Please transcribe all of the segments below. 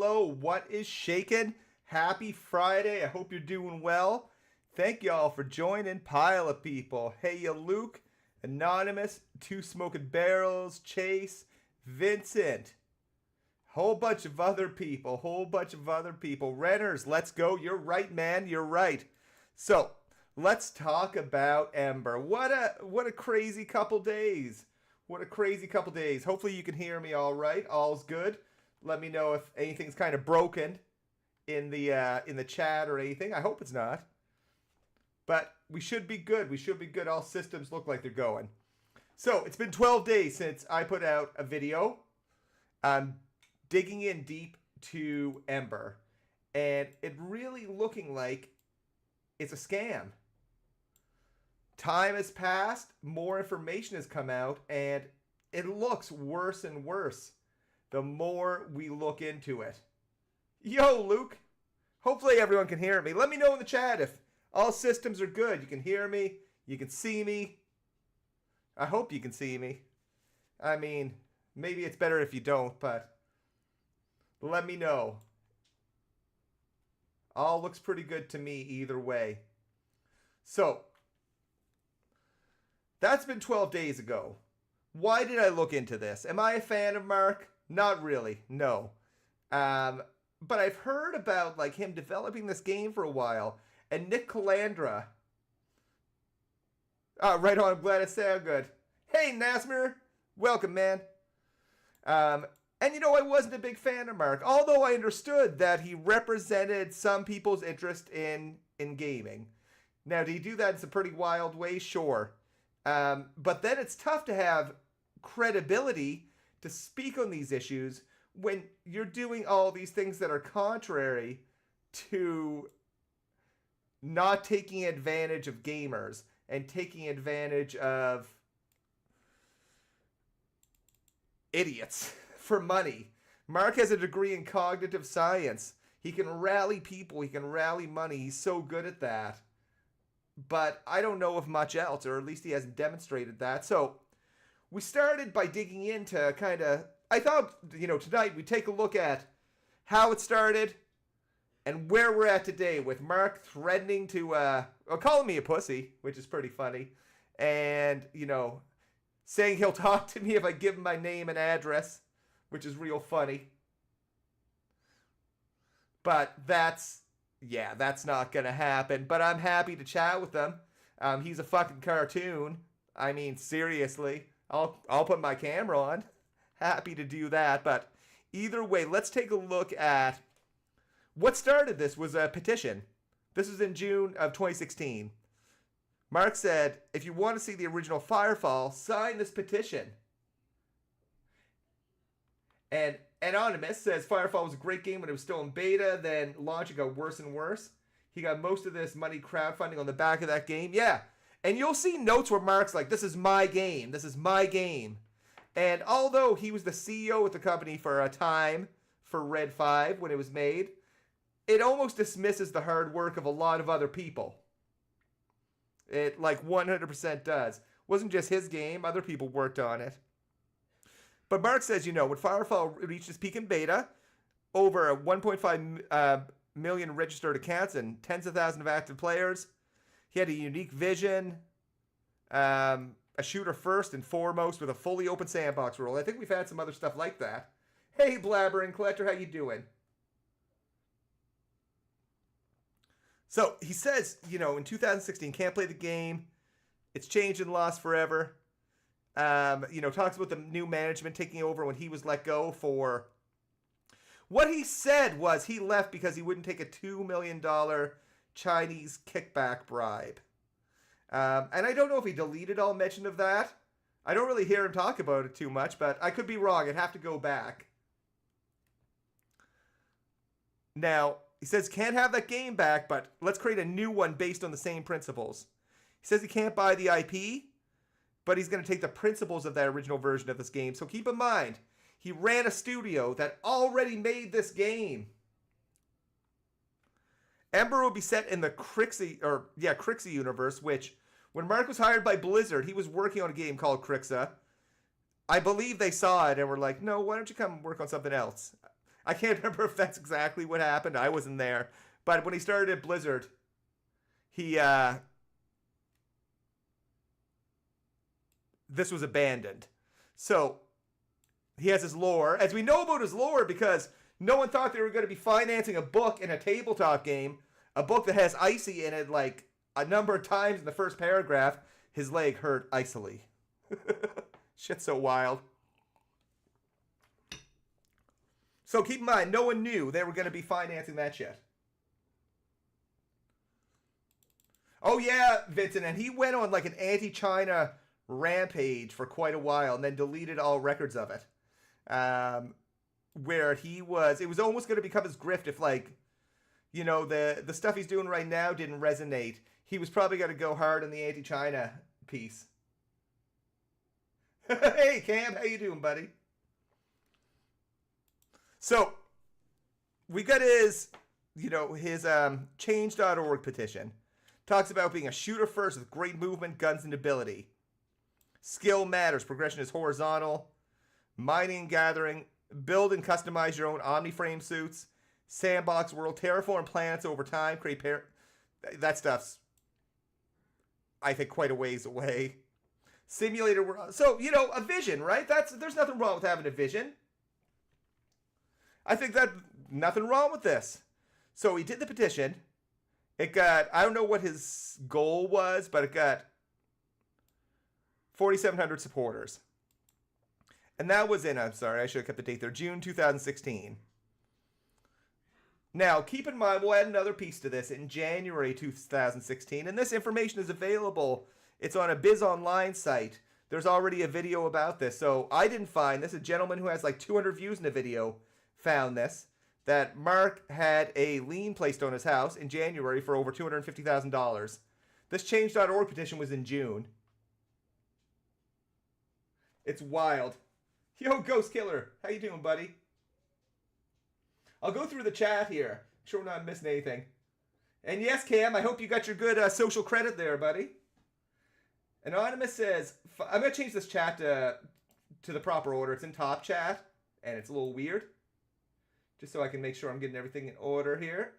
hello. What is shaking? Happy Friday. I hope you're doing well. Thank y'all for joining. Pile of people. Hey, ya Luke, Anonymous, Two Smoking Barrels, Chase, Vincent. Whole bunch of other people. Renners, let's go. You're right, man. You're right. So, let's talk about Ember. What a crazy couple days. Hopefully you can hear me all right. All's good. Let me know if anything's kind of broken in the chat or anything. I hope it's not. But we should be good. All systems look like they're going. So, it's been 12 days since I put out a video. I'm digging in deep to Ember. And it really looking like it's a scam. Time has passed, more information has come out, and it looks worse and worse the more we look into it. Yo, Luke. Hopefully everyone can hear me. Let me know in the chat if all systems are good. You can hear me. You can see me. I hope you can see me. I mean, maybe it's better if you don't, but let me know. All looks pretty good to me either way. So, that's been 12 days ago. Why did I look into this? Am I a fan of Mark? Not really, no. But I've heard about like him developing this game for a while. And Nick Calandra. Right on, I'm glad it sounded good. Hey, Nasmir. Welcome, man. And you know, I wasn't a big fan of Mark. Although I understood that he represented some people's interest in gaming. Now, do you do that in some pretty wild ways? Sure. But then it's tough to have credibility to speak on these issues when you're doing all these things that are contrary to not taking advantage of gamers and taking advantage of idiots for money. Mark has a degree in cognitive science. He can rally people. He can rally money. He's so good at that. But I don't know of much else, or at least he hasn't demonstrated that. So we started by digging into kind of, I thought, you know, tonight we'd take a look at how it started and where we're at today with Mark threatening to, calling me a pussy, which is pretty funny, and, you know, saying he'll talk to me if I give him my name and address, which is real funny. But that's not going to happen. But I'm happy to chat with him. He's a fucking cartoon. I mean, seriously. I'll put my camera on. Happy to do that. But either way, let's take a look at what started this was a petition. This was in June of 2016. Mark said, if you want to see the original Firefall, sign this petition. And Anonymous says Firefall was a great game when it was still in beta, then launch it got worse and worse. He got most of this money crowdfunding on the back of that game. Yeah, and you'll see notes where Mark's like, this is my game. And although he was the CEO of the company for a time for Red 5 when it was made, it almost dismisses the hard work of a lot of other people. It like 100% does. Wasn't just his game, other people worked on it. But Mark says, you know, when Firefall reached its peak in beta, over 1.5 million registered accounts and tens of thousands of active players, he had a unique vision, a shooter first and foremost with a fully open sandbox rule. I think we've had some other stuff like that. Hey, Blabbering Collector, how you doing? So he says, you know, in 2016, can't play the game. It's changed and lost forever. You know, talks about the new management taking over when he was let go for... What he said was he left because he wouldn't take a $2 million Chinese kickback bribe. And I don't know if he deleted all mention of that. I don't really hear him talk about it too much, but I could be wrong. I'd have to go back. Now, he says can't have that game back, but let's create a new one based on the same principles. He says he can't buy the IP, but he's going to take the principles of that original version of this game. So keep in mind, he ran a studio that already made this game. Ember will be set in the Crixie universe, which, when Mark was hired by Blizzard, he was working on a game called Crixa. I believe they saw it and were like, no, why don't you come work on something else? I can't remember if that's exactly what happened. I wasn't there. But when he started at Blizzard, he this was abandoned. So he has his lore. As we know about his lore, because no one thought they were going to be financing a book in a tabletop game, a book that has Icy in it like a number of times in the first paragraph, his leg hurt icily. Shit's so wild. So keep in mind, no one knew they were going to be financing that shit. Oh yeah, Vincent, and he went on like an anti-China rampage for quite a while and then deleted all records of it. Where it was almost going to become his grift if, like, you know, the stuff he's doing right now didn't resonate. He was probably going to go hard on the anti-China piece. Hey Cam, how you doing, buddy? So we got his change.org petition. Talks about being a shooter first with great movement, guns, and ability. Skill matters. Progression is horizontal. Mining and gathering. Build and customize your own Omniframe suits. Sandbox world. Terraform planets over time. Create that stuff's, I think, quite a ways away. Simulator world. So, you know, a vision, right? There's nothing wrong with having a vision. I think that nothing wrong with this. So he did the petition. It got, I don't know what his goal was, but it got 4,700 supporters. And that was in, I'm sorry, I should have kept the date there, June 2016. Now, keep in mind, we'll add another piece to this in January 2016, and this information is available. It's on a Biz Online site. There's already a video about this, so I didn't find this. A gentleman who has like 200 views in a video found this, that Mark had a lien placed on his house in January for over $250,000. This change.org petition was in June. It's wild. Yo, Ghost Killer, how you doing, buddy? I'll go through the chat here. Make sure we're not missing anything. And yes, Cam, I hope you got your good social credit there, buddy. Anonymous says, I'm going to change this chat to the proper order. It's in top chat, and it's a little weird. Just so I can make sure I'm getting everything in order here.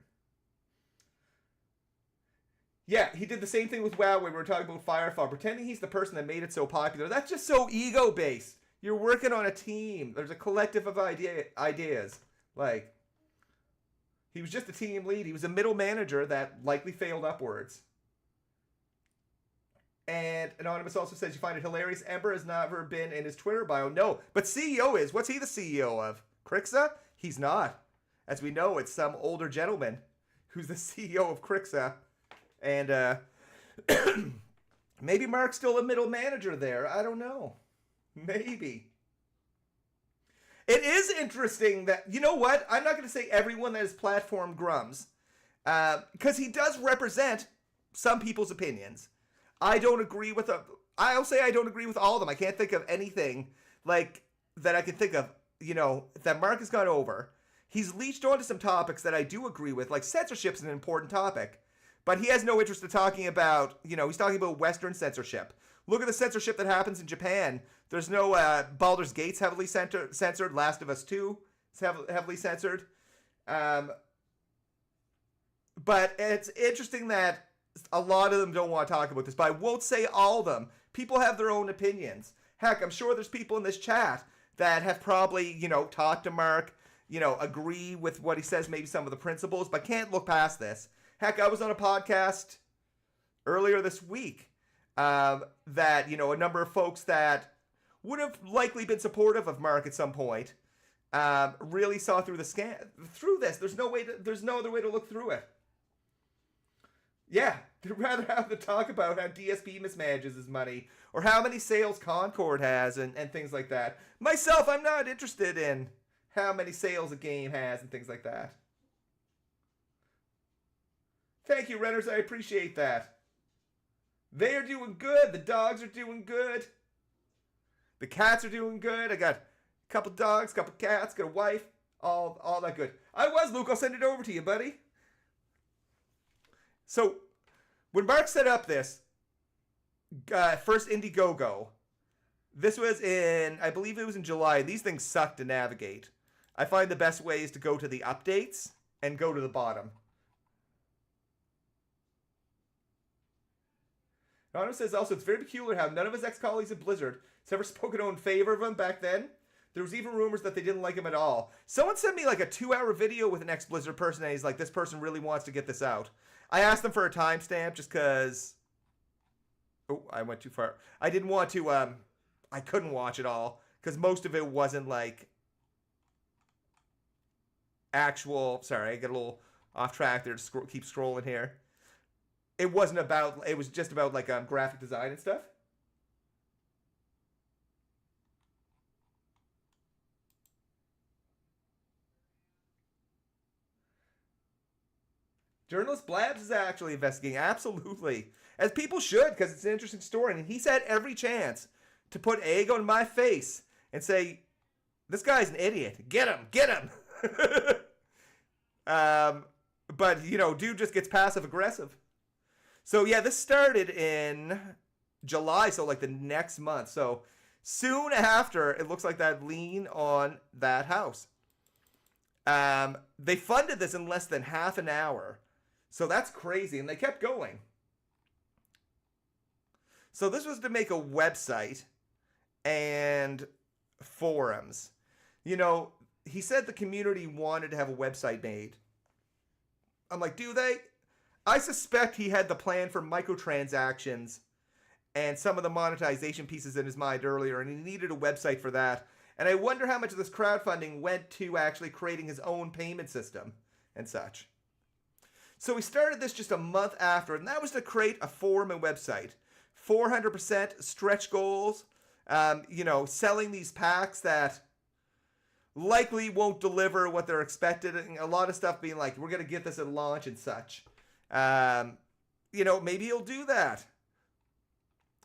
Yeah, he did the same thing with WoW when we were talking about Firefall, pretending he's the person that made it so popular. That's just so ego-based. You're working on a team. There's a collective of ideas. Like, he was just a team lead. He was a middle manager that likely failed upwards. And Anonymous also says, you find it hilarious. Ember has never been in his Twitter bio. No, but CEO is. What's he the CEO of? Crixa? He's not. As we know, it's some older gentleman who's the CEO of Crixa. And maybe Mark's still a middle manager there. I don't know. Maybe. It is interesting that, you know what? I'm not going to say everyone that is platform grums. Because he does represent some people's opinions. I don't agree with I'll say I don't agree with all of them. I can't think of anything like that I can think of, you know, that Mark has gone over. He's leached onto some topics that I do agree with, like censorship's an important topic. But he has no interest in talking about, you know, he's talking about Western censorship. Look at the censorship that happens in Japan. There's no Baldur's Gate's heavily censored. Last of Us 2 is heavily censored. But it's interesting that a lot of them don't want to talk about this, but I won't say all of them. People have their own opinions. Heck, I'm sure there's people in this chat that have probably, you know, talked to Mark, you know, agree with what he says, maybe some of the principles, but can't look past this. Heck, I was on a podcast earlier this week that, you know, a number of folks that would have likely been supportive of Mark at some point really saw through this. There's no other way to look through it. Yeah, they'd rather have to talk about how DSP mismanages his money or how many sales Concord has and things like that. Myself, I'm not interested in how many sales a game has and things like that. Thank you, Renters. I appreciate that. They are doing good. The dogs are doing good. The cats are doing good. I got a couple dogs, couple cats, got a wife, all that good. I was, Luke. I'll send it over to you, buddy. So, when Mark set up this first Indiegogo, this was in, I believe it was in July. These things suck to navigate. I find the best way is to go to the updates and go to the bottom. Anonymous says also, it's very peculiar how none of his ex-colleagues at Blizzard has ever spoken in favor of him back then. There was even rumors that they didn't like him at all. Someone sent me like a 2-hour video with an ex-Blizzard person, and he's like, this person really wants to get this out. I asked them for a timestamp just because... Oh, I went too far. I didn't want to... I couldn't watch it all, because most of it wasn't like... actual... Sorry, I get a little off track there to keep scrolling here. It wasn't about... It was just about like graphic design and stuff. Journalist Blabs is actually investigating. Absolutely. As people should, because it's an interesting story. And he's had every chance to put egg on my face and say, this guy's an idiot. Get him. Get him. But, you know, dude just gets passive-aggressive. So, yeah, this started in July, so like the next month. So, soon after, it looks like that lien on that house. They funded this in less than half an hour. So that's crazy, and they kept going. So this was to make a website and forums. You know, he said the community wanted to have a website made. I'm like, do they? I suspect he had the plan for microtransactions and some of the monetization pieces in his mind earlier, and he needed a website for that. And I wonder how much of this crowdfunding went to actually creating his own payment system and such. So we started this just a month after, and that was to create a forum and website. 400% stretch goals, you know, selling these packs that likely won't deliver what they're expected. And a lot of stuff being like, we're going to get this at launch and such. You know, maybe he'll do that.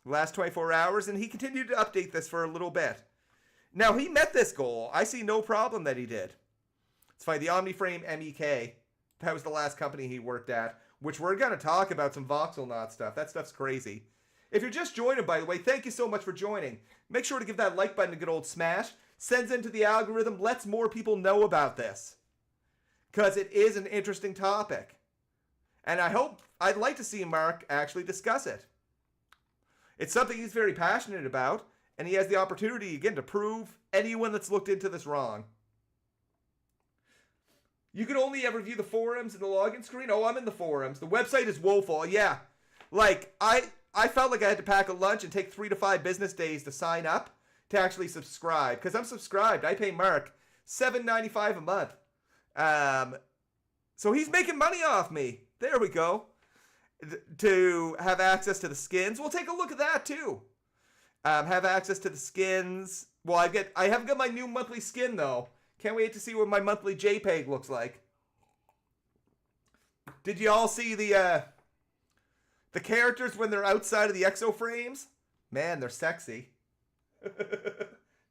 Last 24 hours, and he continued to update this for a little bit. Now, he met this goal. I see no problem that he did. It's fine. The OmniFrame MEK. That was the last company he worked at, which we're going to talk about some VoxelNot stuff. That stuff's crazy. If you're just joining, by the way, thank you so much for joining. Make sure to give that like button a good old smash. Sends into the algorithm, lets more people know about this. Because it is an interesting topic. And I'd like to see Mark actually discuss it. It's something he's very passionate about, and he has the opportunity, again, to prove anyone that's looked into this wrong. You can only ever view the forums and the login screen. Oh, I'm in the forums. The website is woeful. Yeah. Like, I felt like I had to pack a lunch and take 3 to 5 business days to sign up to actually subscribe. Because I'm subscribed. I pay Mark $7.95 a month. So he's making money off me. There we go. To have access to the skins. We'll take a look at that too. Have access to the skins. Well, I haven't got my new monthly skin though. Can't wait to see what my monthly JPEG looks like. Did you all see the characters when they're outside of the exo frames? Man, they're sexy.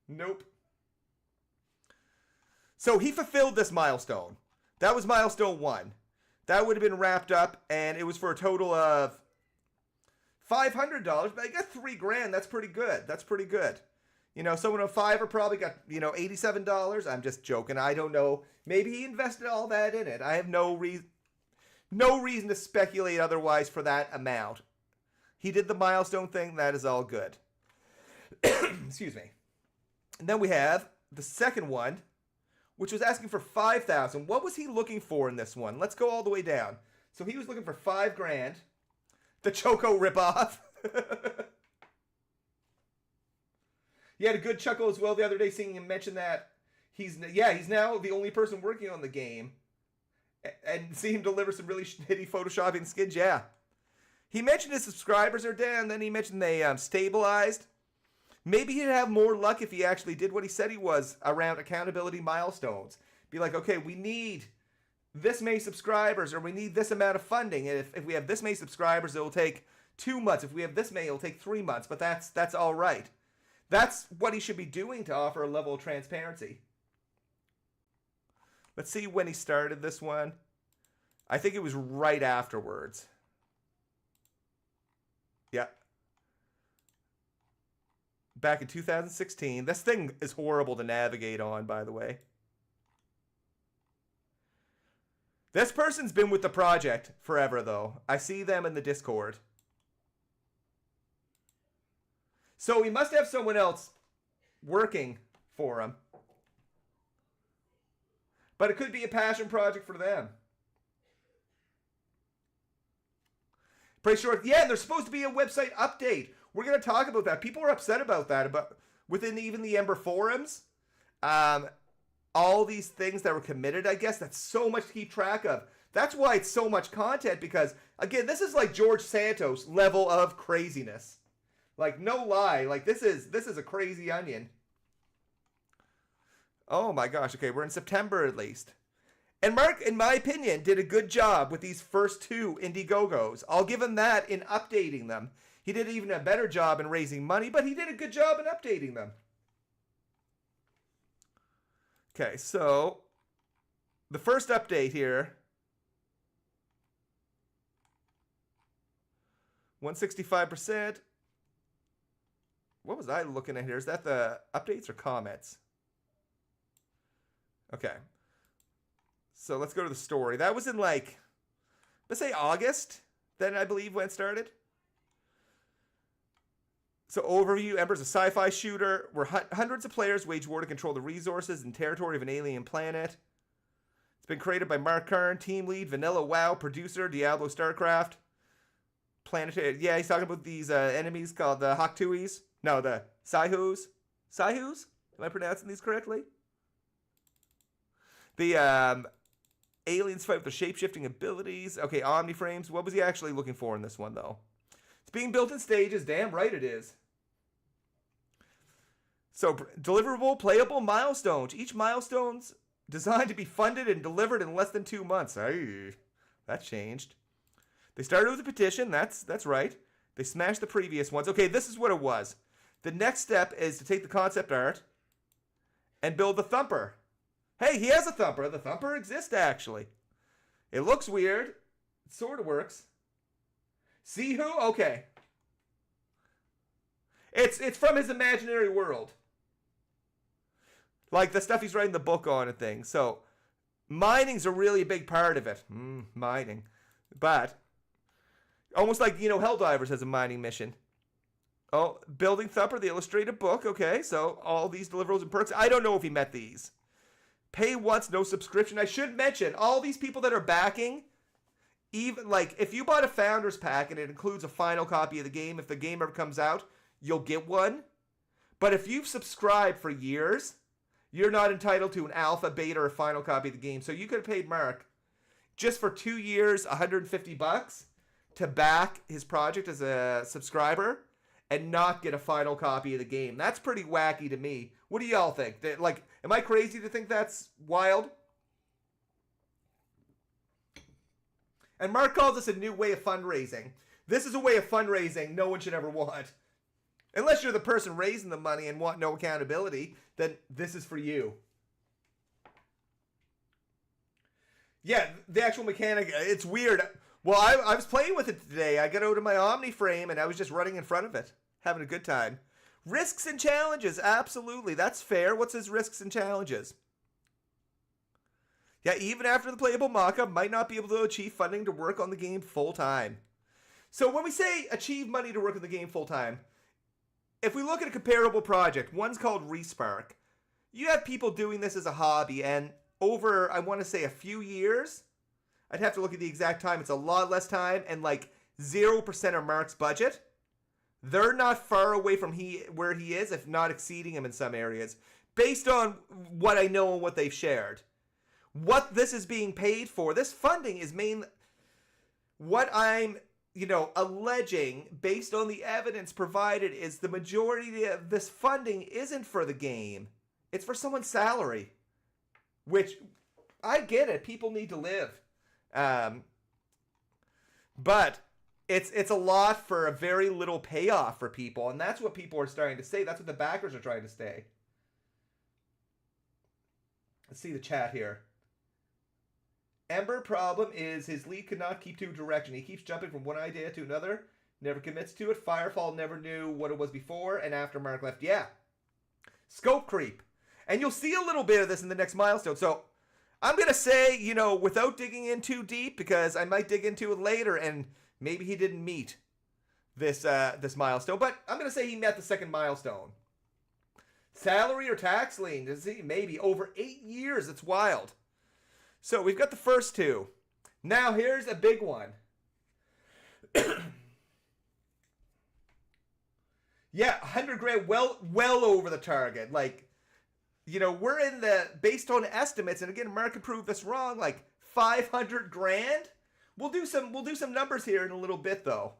Nope. So he fulfilled this milestone. That was milestone 1. That would have been wrapped up, and it was for a total of $500. But I got $3,000. That's pretty good. That's pretty good. You know, someone on Fiverr probably got, you know, $87. I'm just joking. I don't know. Maybe he invested all that in it. I have no reason to speculate otherwise for that amount. He did the milestone thing. That is all good. Excuse me. And then we have the second one, which was asking for $5,000. What was he looking for in this one? Let's go all the way down. So he was looking for $5,000. The Choco ripoff. He had a good chuckle as well the other day seeing him mention that he's now the only person working on the game. And see him deliver some really shitty photoshopping skins. Yeah. He mentioned his subscribers are down. Then he mentioned they stabilized. Maybe he'd have more luck if he actually did what he said he was around accountability milestones. Be like, okay, we need this many subscribers, or we need this amount of funding. And if we have this many subscribers, it'll take 2 months. If we have this many, it'll take 3 months. But that's all right. That's what he should be doing to offer a level of transparency. Let's see when he started this one. I think it was right afterwards. Yeah. Back in 2016. This thing is horrible to navigate on, by the way. This person's been with the project forever, though. I see them in the Discord. So he must have someone else working for him. But it could be a passion project for them. Pretty sure. Yeah, and there's supposed to be a website update. We're going to talk about that. People are upset about that. About within even the Ember forums. All these things that were committed, I guess. That's so much to keep track of. That's why it's so much content. Because, again, this is like George Santos level of craziness. Like, no lie. Like, this is a crazy onion. Oh my gosh. Okay, we're in September at least. And Mark, in my opinion, did a good job with these first two Indiegogos. I'll give him that in updating them. He did even a better job in raising money, but he did a good job in updating them. Okay, so the first update here. 165%. What was I looking at here? Is that the updates or comments? Okay. So let's go to the story. That was in like, let's say August, then I believe when it started. So overview, Ember's a sci-fi shooter where hundreds of players wage war to control the resources and territory of an alien planet. It's been created by Mark Kern, team lead, Vanilla WoW, producer, Diablo StarCraft. Planetary, yeah, he's talking about these enemies called the Hoktuis. No, the Saihus. Saihus? Am I pronouncing these correctly? The aliens fight with their shape-shifting abilities. Okay, Omniframes. What was he actually looking for in this one, though? It's being built in stages. Damn right it is. So, deliverable, playable milestones. Each milestone's designed to be funded and delivered in less than 2 months. Ay, that changed. They started with a petition. That's right. They smashed the previous ones. Okay, this is what it was. The next step is to take the concept art and build the thumper. Hey, he has a thumper. The thumper exists, actually. It looks weird. It sort of works. See who? Okay. It's from his imaginary world. Like the stuff he's writing the book on and things. So, mining's a really big part of it. Mining. But, almost like, Helldivers has a mining mission. Oh, building thumper, the illustrated book. Okay, so all these deliverables and perks. I don't know if he met these. Pay once, no subscription. I should mention, all these people that are backing, even like if you bought a Founders Pack and it includes a final copy of the game, if the game ever comes out, you'll get one. But if you've subscribed for years, you're not entitled to an alpha, beta, or final copy of the game. So you could have paid Mark just for 2 years, $150 to back his project as a subscriber and not get a final copy of the game. That's pretty wacky to me. What do y'all think? Like, am I crazy to think that's wild? And Mark calls this a new way of fundraising. This is a way of fundraising no one should ever want. Unless you're the person raising the money and want no accountability, then this is for you. Yeah, the actual mechanic, it's weird. Well, I was playing with it today. I got out of my Omniframe and I was just running in front of it. Having a good time. Risks and challenges, absolutely. That's fair. What's his risks and challenges? Yeah, even after the playable mockup, might not be able to achieve funding to work on the game full-time. So when we say achieve money to work on the game full-time, if we look at a comparable project, one's called Respark. You have people doing this as a hobby, and over, I want to say, a few years, I'd have to look at the exact time. It's a lot less time, and like 0% of Mark's budget. They're not far away from where he is, if not exceeding him in some areas, based on what I know and what they've shared. What this is being paid for, this funding is what I'm, alleging based on the evidence provided is the majority of this funding isn't for the game. It's for someone's salary, which I get it. People need to live. But it's a lot for a very little payoff for people, and that's what people are starting to say. That's what the backers are trying to say. Let's see the chat here. Ember problem is his lead cannot keep to direction. He keeps jumping from one idea to another, never commits to it. Firefall never knew what it was before, and after Mark left, yeah. Scope creep. And you'll see a little bit of this in the next milestone. So, I'm going to say, you know, without digging in too deep, because I might dig into it later, and maybe he didn't meet this milestone, but I'm going to say he met the second milestone. Salary or tax lien? Does he? Maybe. Over 8 years. It's wild. So we've got the first two. Now here's a big one. Yeah, 100 grand, well over the target. Like, you know, we're in the, based on estimates, and again, Mark could prove this wrong, like 500 grand. We'll do some numbers here in a little bit, though.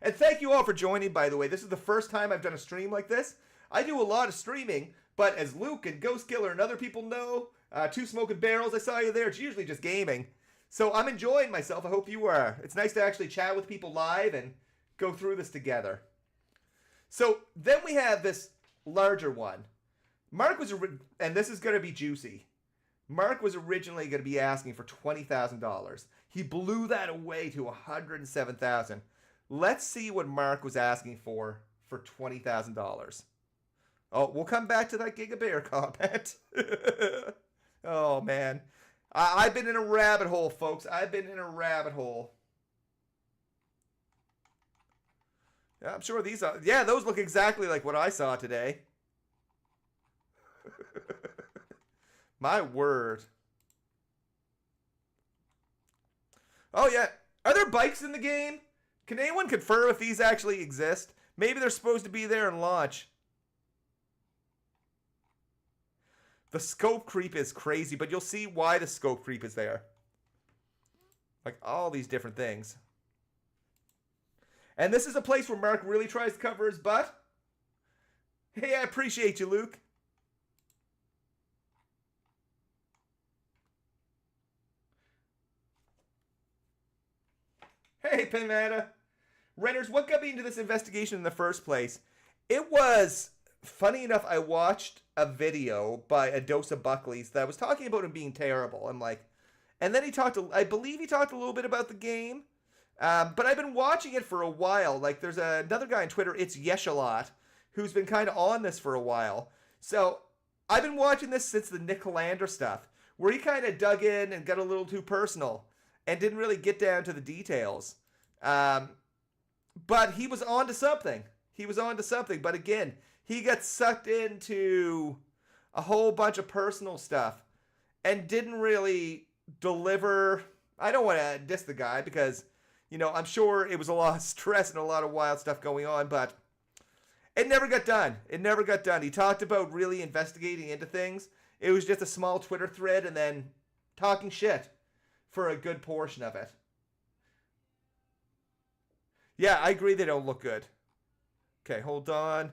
And thank you all for joining, by the way. This is the first time I've done a stream like this. I do a lot of streaming, but as Luke and Ghost Killer and other people know, Two Smoking Barrels, I saw you there. It's usually just gaming. So I'm enjoying myself. I hope you are. It's nice to actually chat with people live and go through this together. So then we have this larger one. Mark was, and this is going to be juicy. Mark was originally going to be asking for $20,000. He blew that away to $107,000. Let's see what Mark was asking for $20,000. Oh, we'll come back to that Giga Bear comment. Oh, man. I've been in a rabbit hole, folks. I've been in a rabbit hole. Yeah, I'm sure these are... Yeah, those look exactly like what I saw today. My word. Oh, yeah. Are there bikes in the game? Can anyone confirm if these actually exist? Maybe they're supposed to be there in launch. The scope creep is crazy, but you'll see why the scope creep is there. Like all these different things. And this is a place where Mark really tries to cover his butt. Hey, I appreciate you, Luke. Hey, Pinmata. Renters, what got me into this investigation in the first place? It was, funny enough, I watched a video by Adosa Buckley's that was talking about him being terrible. I'm like, and then he talked, I believe he talked a little bit about the game. But I've been watching it for a while. Like, there's another guy on Twitter, it's Yeshalot, who's been kind of on this for a while. So I've been watching this since the Nick Lander stuff, where he kind of dug in and got a little too personal and didn't really get down to the details. But he was on to something. He was on to something. But again, he got sucked into a whole bunch of personal stuff and didn't really deliver. I don't want to diss the guy because, you know, I'm sure it was a lot of stress and a lot of wild stuff going on, but it never got done. It never got done. He talked about really investigating into things. It was just a small Twitter thread and then talking shit for a good portion of it. Yeah, I agree they don't look good. Okay, hold on.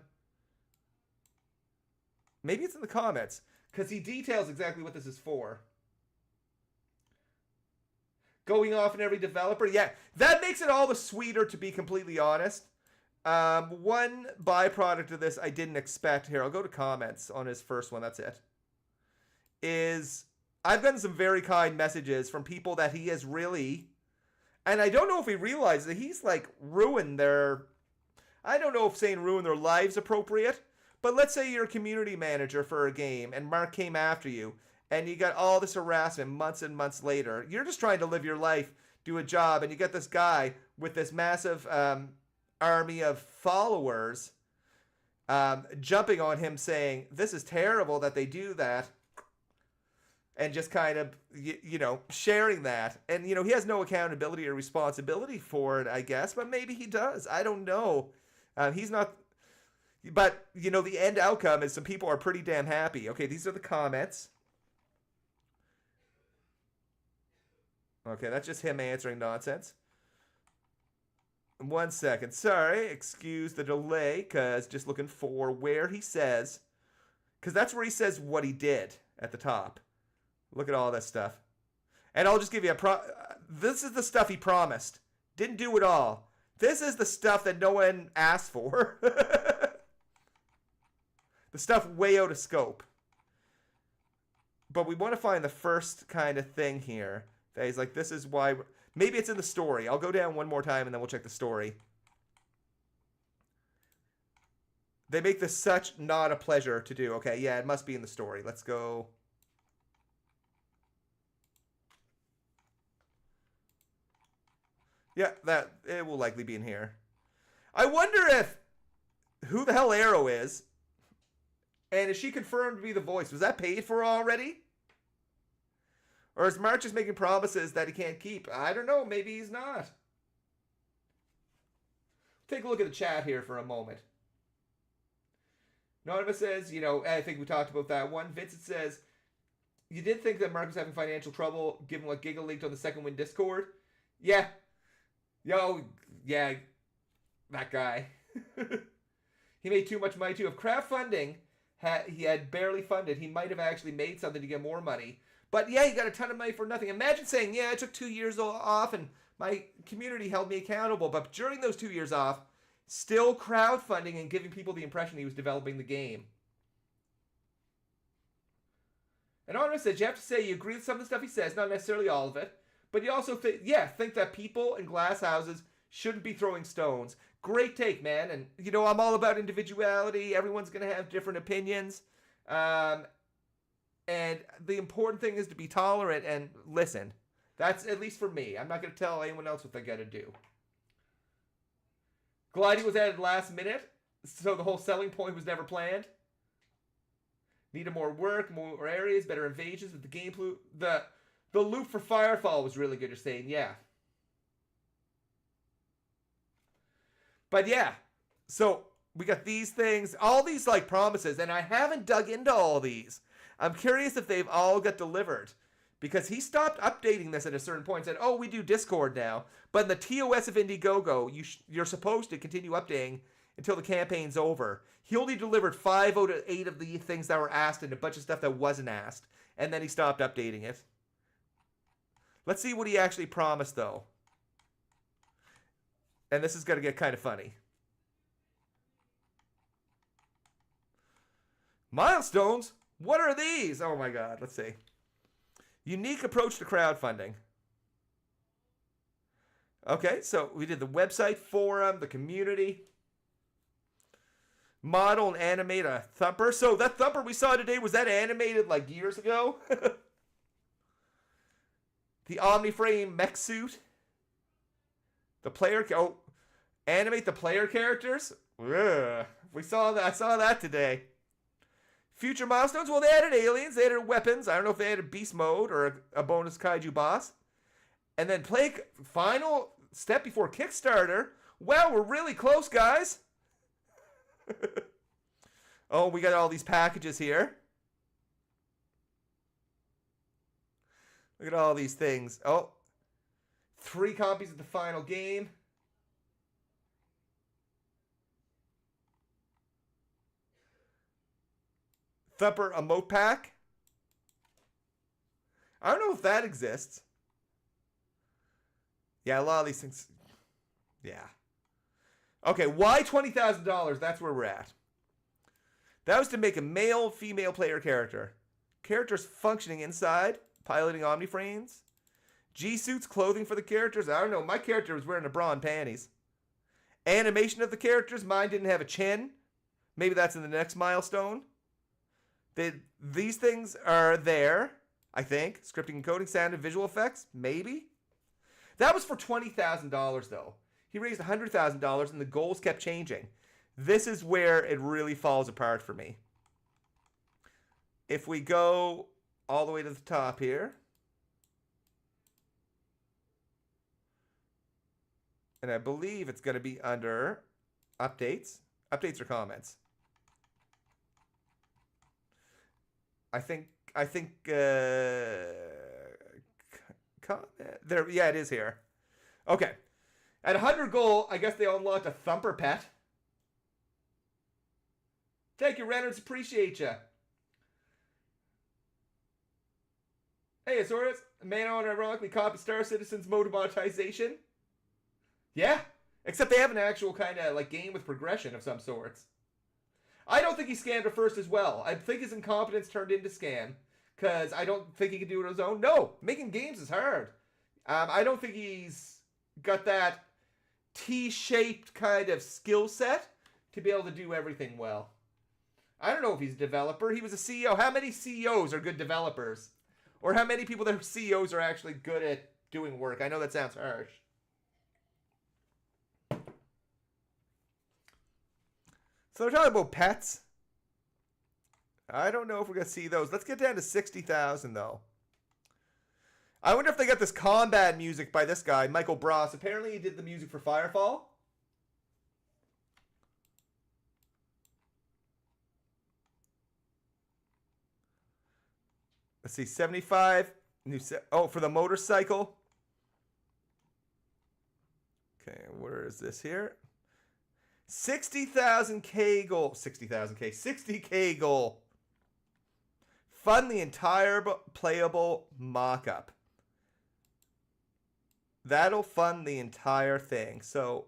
Maybe it's in the comments, because he details exactly what this is for. Going off in every developer. Yeah, that makes it all the sweeter, to be completely honest. One byproduct of this I didn't expect. Here, I'll go to comments on his first one. That's it. Is I've gotten some very kind messages from people that he has really... And I don't know if he realizes that he's like ruined their... I don't know if saying ruin their lives appropriate. But let's say you're a community manager for a game and Mark came after you. And you got all this harassment months and months later. You're just trying to live your life, do a job. And you get this guy with this massive army of followers jumping on him saying, this is terrible that they do that. And just kind of, you know, sharing that. And, you know, he has no accountability or responsibility for it, I guess. But maybe he does. I don't know. He's not. But, you know, the end outcome is some people are pretty damn happy. Okay, these are the comments. Okay, that's just him answering nonsense. 1 second. Sorry, excuse the delay, because just looking for where he says. Because that's where he says what he did at the top. Look at all this stuff. And I'll just give you this is the stuff he promised. Didn't do it all. This is the stuff that no one asked for. The stuff way out of scope. But we want to find the first kind of thing here. That he's like, this is why... Maybe it's in the story. I'll go down one more time and then we'll check the story. They make this such not a pleasure to do. Okay, yeah, it must be in the story. Let's go... Yeah, that it will likely be in here. I wonder if who the hell Arrow is, and is she confirmed to be the voice? Was that paid for already? Or is Mark just making promises that he can't keep? I don't know. Maybe he's not. Take a look at the chat here for a moment. Anonymous says, I think we talked about that one. Vincent says, you did think that Mark was having financial trouble given what Giga leaked on the Second Wind Discord? Yeah. Yeah. That guy. He made too much money too. If crowdfunding he had barely funded, he might have actually made something to get more money. But yeah, he got a ton of money for nothing. Imagine saying, I took 2 years off and my community held me accountable. But during those 2 years off, still crowdfunding and giving people the impression he was developing the game. Anonymous says, you have to say you agree with some of the stuff he says, not necessarily all of it. But you also think that people in glass houses shouldn't be throwing stones. Great take, man. And, I'm all about individuality. Everyone's going to have different opinions. And the important thing is to be tolerant and listen. That's at least for me. I'm not going to tell anyone else what they got to do. Gliding was added last minute, so the whole selling point was never planned. Needed more work, more areas, better invasions with the game loop. The loop for Firefall was really good, you're saying, yeah. But yeah, so we got these things, all these promises, and I haven't dug into all these. I'm curious if they've all got delivered. Because he stopped updating this at a certain point and said, we do Discord now. But in the TOS of Indiegogo, you're supposed to continue updating until the campaign's over. He only delivered 5 out of 8 of the things that were asked and a bunch of stuff that wasn't asked. And then he stopped updating it. Let's see what he actually promised, though. And this is going to get kind of funny. Milestones? What are these? Oh my god, let's see. Unique approach to crowdfunding. Okay, so we did the website, forum, the community. Model and animate a thumper. So that thumper we saw today, was that animated years ago? The Omniframe mech suit. The player... animate the player characters? Ugh. I saw that today. Future milestones, well, they added aliens, they added weapons. I don't know if they added beast mode or a bonus kaiju boss. And then play final step before Kickstarter. Well, we're really close, guys. Oh, we got all these packages here. Look at all these things. 3 copies of the final game. Thumper emote pack. I don't know if that exists. Yeah, a lot of these things. Yeah. Okay, why $20,000? That's where we're at. That was to make a male-female player character. Characters functioning inside, piloting Omniframes. G-suits, clothing for the characters. I don't know. My character was wearing a bra and panties. Animation of the characters. Mine didn't have a chin. Maybe that's in the next milestone. These things are there, I think. Scripting and coding, sound and visual effects, maybe. That was for $20,000, though. He raised $100,000, and the goals kept changing. This is where it really falls apart for me. If we go all the way to the top here. And I believe it's going to be under updates. Updates or comments. I think there, yeah, it is here. Okay. At 100 gold, I guess they unlocked a thumper pet. Thank you, Reynolds. Appreciate you. Hey, Azorius. Man on ironically copy Star Citizen's mode of monetization. Yeah. Except they have an actual kind of game with progression of some sorts. I don't think he scammed her first as well. I think his incompetence turned into scam. Because I don't think he can do it on his own. No, making games is hard. I don't think he's got that T-shaped kind of skill set to be able to do everything well. I don't know if he's a developer. He was a CEO. How many CEOs are good developers? Or how many people that are CEOs are actually good at doing work? I know that sounds harsh. So they're talking about pets. I don't know if we're going to see those. Let's get down to 60,000 though. I wonder if they got this combat music by this guy, Michael Bross. Apparently he did the music for Firefall. Let's see, 75. For the motorcycle. Okay, where is this here? 60,000K goal. 60,000K. 60K goal. Fund the entire playable mock-up. That'll fund the entire thing. So,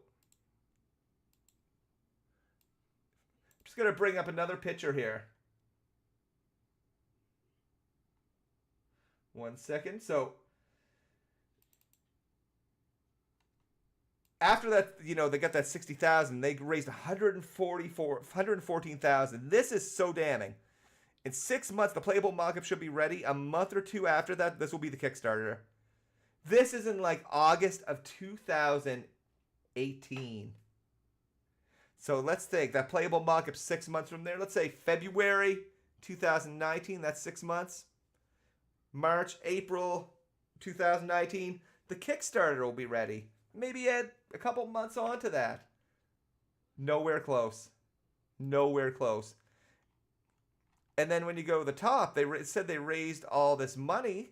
I'm just going to bring up another picture here. 1 second. So, after that, you know, they got that 60,000. They raised 114,000. This is so damning. In 6 months, the playable mockup should be ready. A month or two after that, this will be the Kickstarter. This is in like August of 2018. So let's think. That playable mockup 6 months from there. Let's say February 2019. That's 6 months. March, April 2019. The Kickstarter will be ready. Maybe add a couple months onto that. Nowhere close. Nowhere close. And then when you go to the top, they said they raised all this money.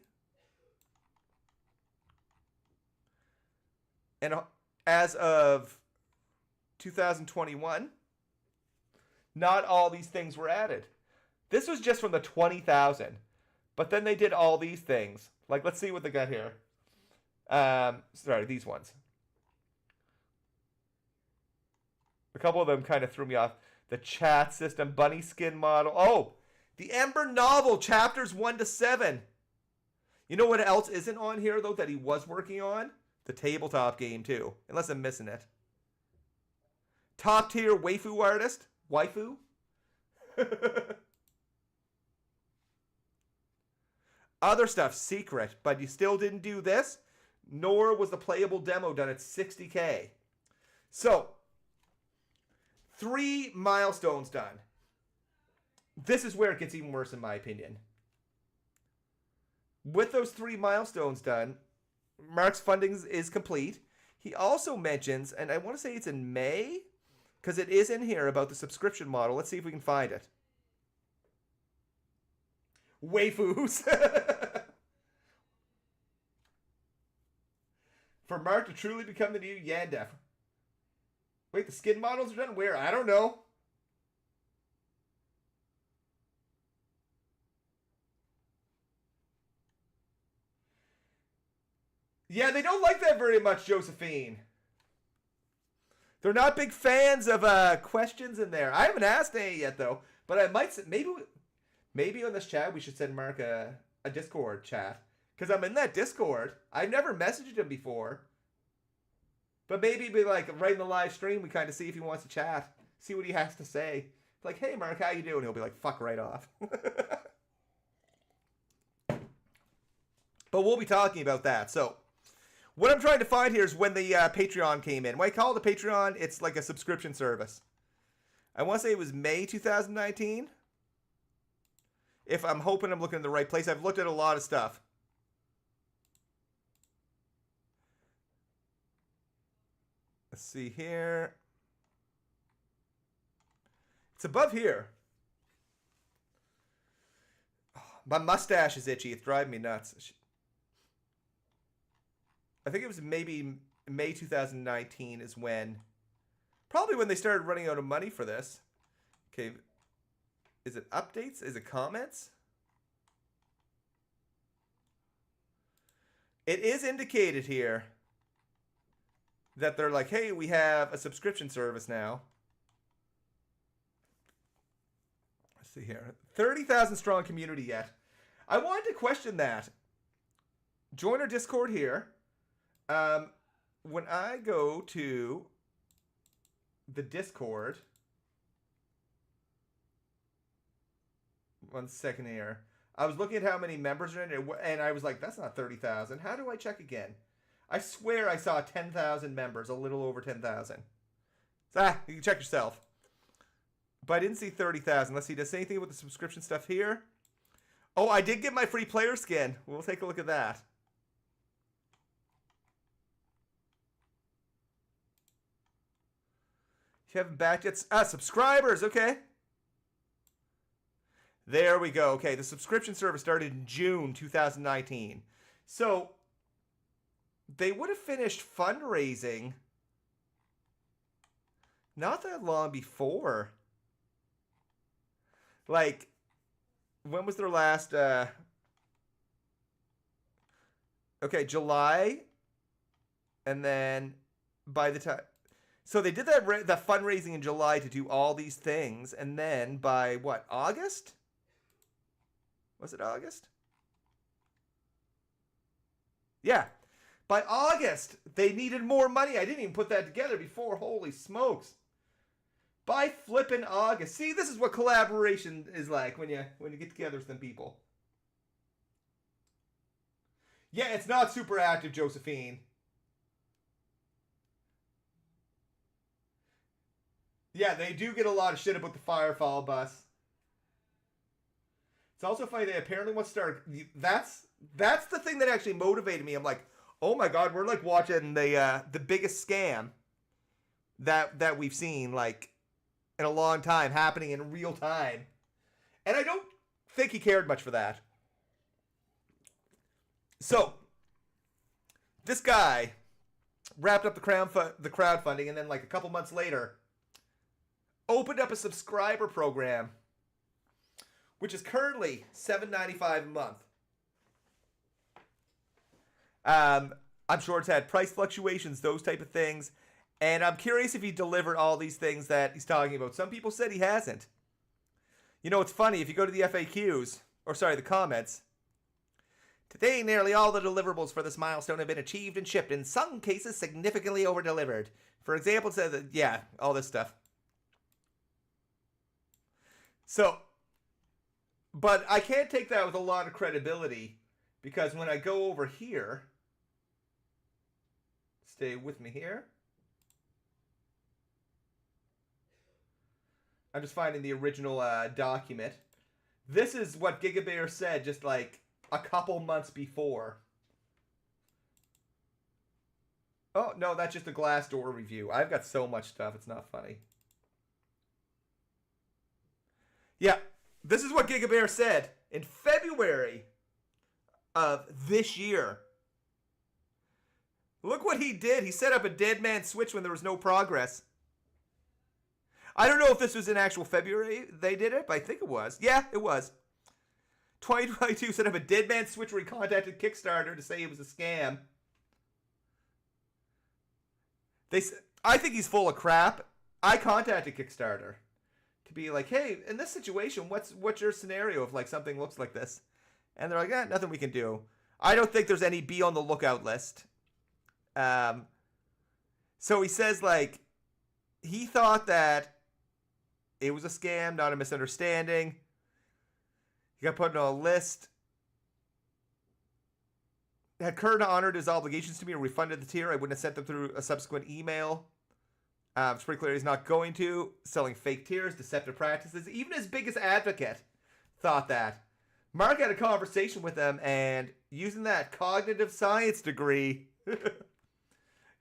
And as of 2021, not all these things were added. This was just from the 20,000. But then they did all these things. Like, let's see what they got here. Sorry, these ones. A couple of them kind of threw me off. The chat system, bunny skin model. Oh, the Ember novel, chapters 1 to 7. You know what else isn't on here, though, that he was working on? The tabletop game, too. Unless I'm missing it. Top tier waifu artist. Waifu? Other stuff, secret. But you still didn't do this. Nor was the playable demo done at 60K. So, 3 milestones done. This is where it gets even worse, in my opinion. With those 3 milestones done, Mark's funding is complete. He also mentions, and I want to say it's in May, because it is in here about the subscription model. Let's see if we can find it. Waifus. For Mark to truly become the new Yandef. Wait, the skin models are done where? I don't know. Yeah, they don't like that very much, Josephine. They're not big fans of questions in there. I haven't asked any yet, though. But I might... Maybe on this chat, we should send Mark a Discord chat. Because I'm in that Discord. I've never messaged him before. But maybe be like, right in the live stream, we kind of see if he wants to chat. See what he has to say. Like, hey, Mark, how you doing? He'll be like, fuck right off. But we'll be talking about that. So, what I'm trying to find here is when the Patreon came in. When I call it a Patreon, it's like a subscription service. I want to say it was May 2019. If I'm hoping I'm looking in the right place. I've looked at a lot of stuff. Let's see here. It's above here. Oh, my mustache is itchy. It's driving me nuts. I think it was maybe May 2019 is when... Probably when they started running out of money for this. Okay. Is it updates? Is it comments? It is indicated here that they're like, hey, we have a subscription service now. Let's see here. 30,000 strong community yet. I wanted to question that. Join our Discord here. When I go to the Discord... 1 second here. I was looking at how many members are in it, and I was like, that's not 30,000. How do I check again? I swear I saw 10,000 members, a little over 10,000. You can check yourself. But I didn't see 30,000. Let's see. Does it say anything about the subscription stuff here? Oh, I did get my free player skin. We'll take a look at that. You haven't backed yet. Subscribers. Okay. There we go. Okay, the subscription service started in June 2019. So they would have finished fundraising not that long before. Like, when was their last... Okay, July. And then by the time... So they did that fundraising in July to do all these things. And then by, what, August? Was it August? Yeah. By August, they needed more money. I didn't even put that together before. Holy smokes. By flippin' August. See, this is what collaboration is like when you get together with some people. Yeah, it's not super active, Josephine. Yeah, they do get a lot of shit about the Firefall bus. It's also funny they apparently want to start. That's the thing that actually motivated me. I'm like, oh my god, we're like watching the biggest scam that we've seen like in a long time happening in real time, and I don't think he cared much for that. So this guy wrapped up the crowdfunding, and then like a couple months later, opened up a subscriber program, which is currently $7.95 a month. I'm sure it's had price fluctuations, those type of things. And I'm curious if he delivered all these things that he's talking about. Some people said he hasn't. You know, it's funny. If you go to the FAQs, or sorry, the comments. Today, nearly all the deliverables for this milestone have been achieved and shipped. In some cases, significantly over-delivered. For example, it says that, yeah, all this stuff. So... But I can't take that with a lot of credibility because when I go over here, stay with me here. I'm just finding the original document. This is what Gigabear said just like a couple months before. Oh, no, that's just a Glassdoor review. I've got so much stuff, it's not funny. Yeah. This is what Gigabear said in February of this year. Look what he did. He set up a dead man switch when there was no progress. I don't know if this was in actual February they did it, but I think it was. Yeah, it was. 2022 set up a dead man switch where he contacted Kickstarter to say it was a scam. I think he's full of crap. I contacted Kickstarter to be like, hey, in this situation, what's your scenario if like something looks like this? And they're like, nothing we can do. I don't think there's any be on the lookout list. So he says like he thought that it was a scam, not a misunderstanding. He got put on a list. Had Kern honored his obligations to me and refunded the tier, I wouldn't have sent them through a subsequent email. It's pretty clear he's not going to. Selling fake tiers, deceptive practices. Even his biggest advocate thought that. Mark had a conversation with him, and using that cognitive science degree,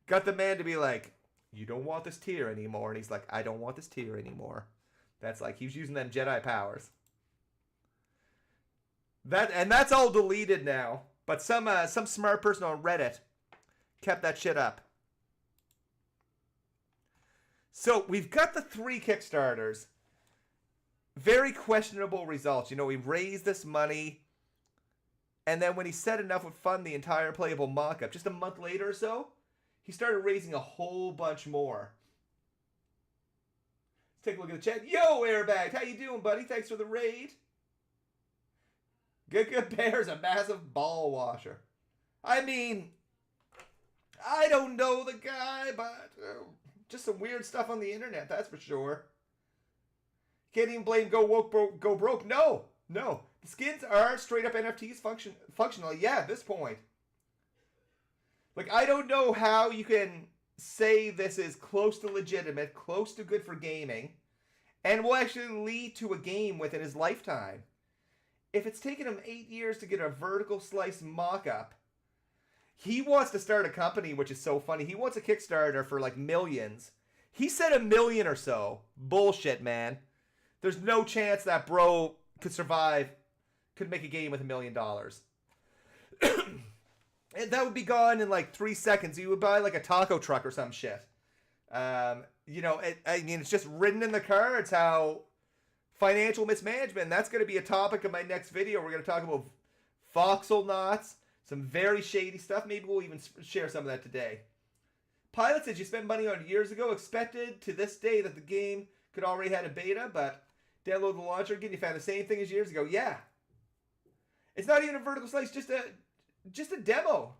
got the man to be like, you don't want this tier anymore. And he's like, I don't want this tier anymore. That's like, he was using them Jedi powers. That's all deleted now. But some smart person on Reddit kept that shit up. So we've got the 3 Kickstarters. Very questionable results. You know, he raised this money, and then when he said enough would fund the entire playable mock-up, just a month later or so, he started raising a whole bunch more. Let's take a look at the chat. Yo, Airbag, how you doing, buddy? Thanks for the raid. Good Bear's a massive ball washer. I mean, I don't know the guy, but just some weird stuff on the internet, that's for sure. Can't even blame Go Woke Go Broke. No. The skins are straight up NFTs functional. Yeah, at this point. Like, I don't know how you can say this is close to legitimate, close to good for gaming, and will actually lead to a game within his lifetime. If it's taken him 8 years to get a vertical slice mock-up, he wants to start a company, which is so funny. He wants a Kickstarter for like millions. He said $1 million or so. Bullshit, man. There's no chance that bro could survive, could make a game with $1 million. And that would be gone in like 3 seconds. He would buy like a taco truck or some shit. You know, I mean, it's just written in the cards how financial mismanagement. That's going to be a topic of my next video. We're going to talk about voxel knots, some very shady stuff. Maybe we'll even share some of that today. Pilot says you spent money on it years ago. Expected to this day that the game could already had a beta, but download the launcher again. You found the same thing as years ago. Yeah. It's not even a vertical slice, just a demo.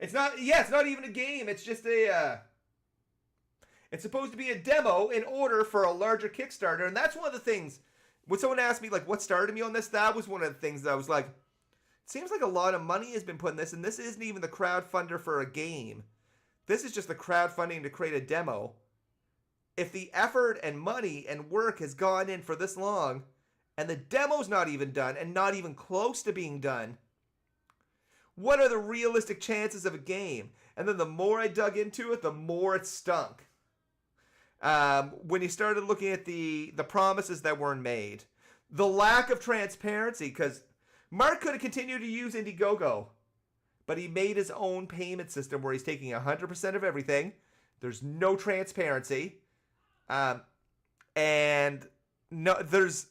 It's not even a game. It's just it's supposed to be a demo in order for a larger Kickstarter. And that's one of the things, when someone asked me, like, what started me on this, that was one of the things that I was like, it seems like a lot of money has been put in this, and this isn't even the crowdfunder for a game. This is just the crowdfunding to create a demo. If the effort and money and work has gone in for this long, and the demo's not even done, and not even close to being done, what are the realistic chances of a game? And then the more I dug into it, the more it stunk. When you started looking at the promises that weren't made, the lack of transparency, because Mark could have continued to use Indiegogo, but he made his own payment system where he's taking 100% of everything. There's no transparency. And no, there's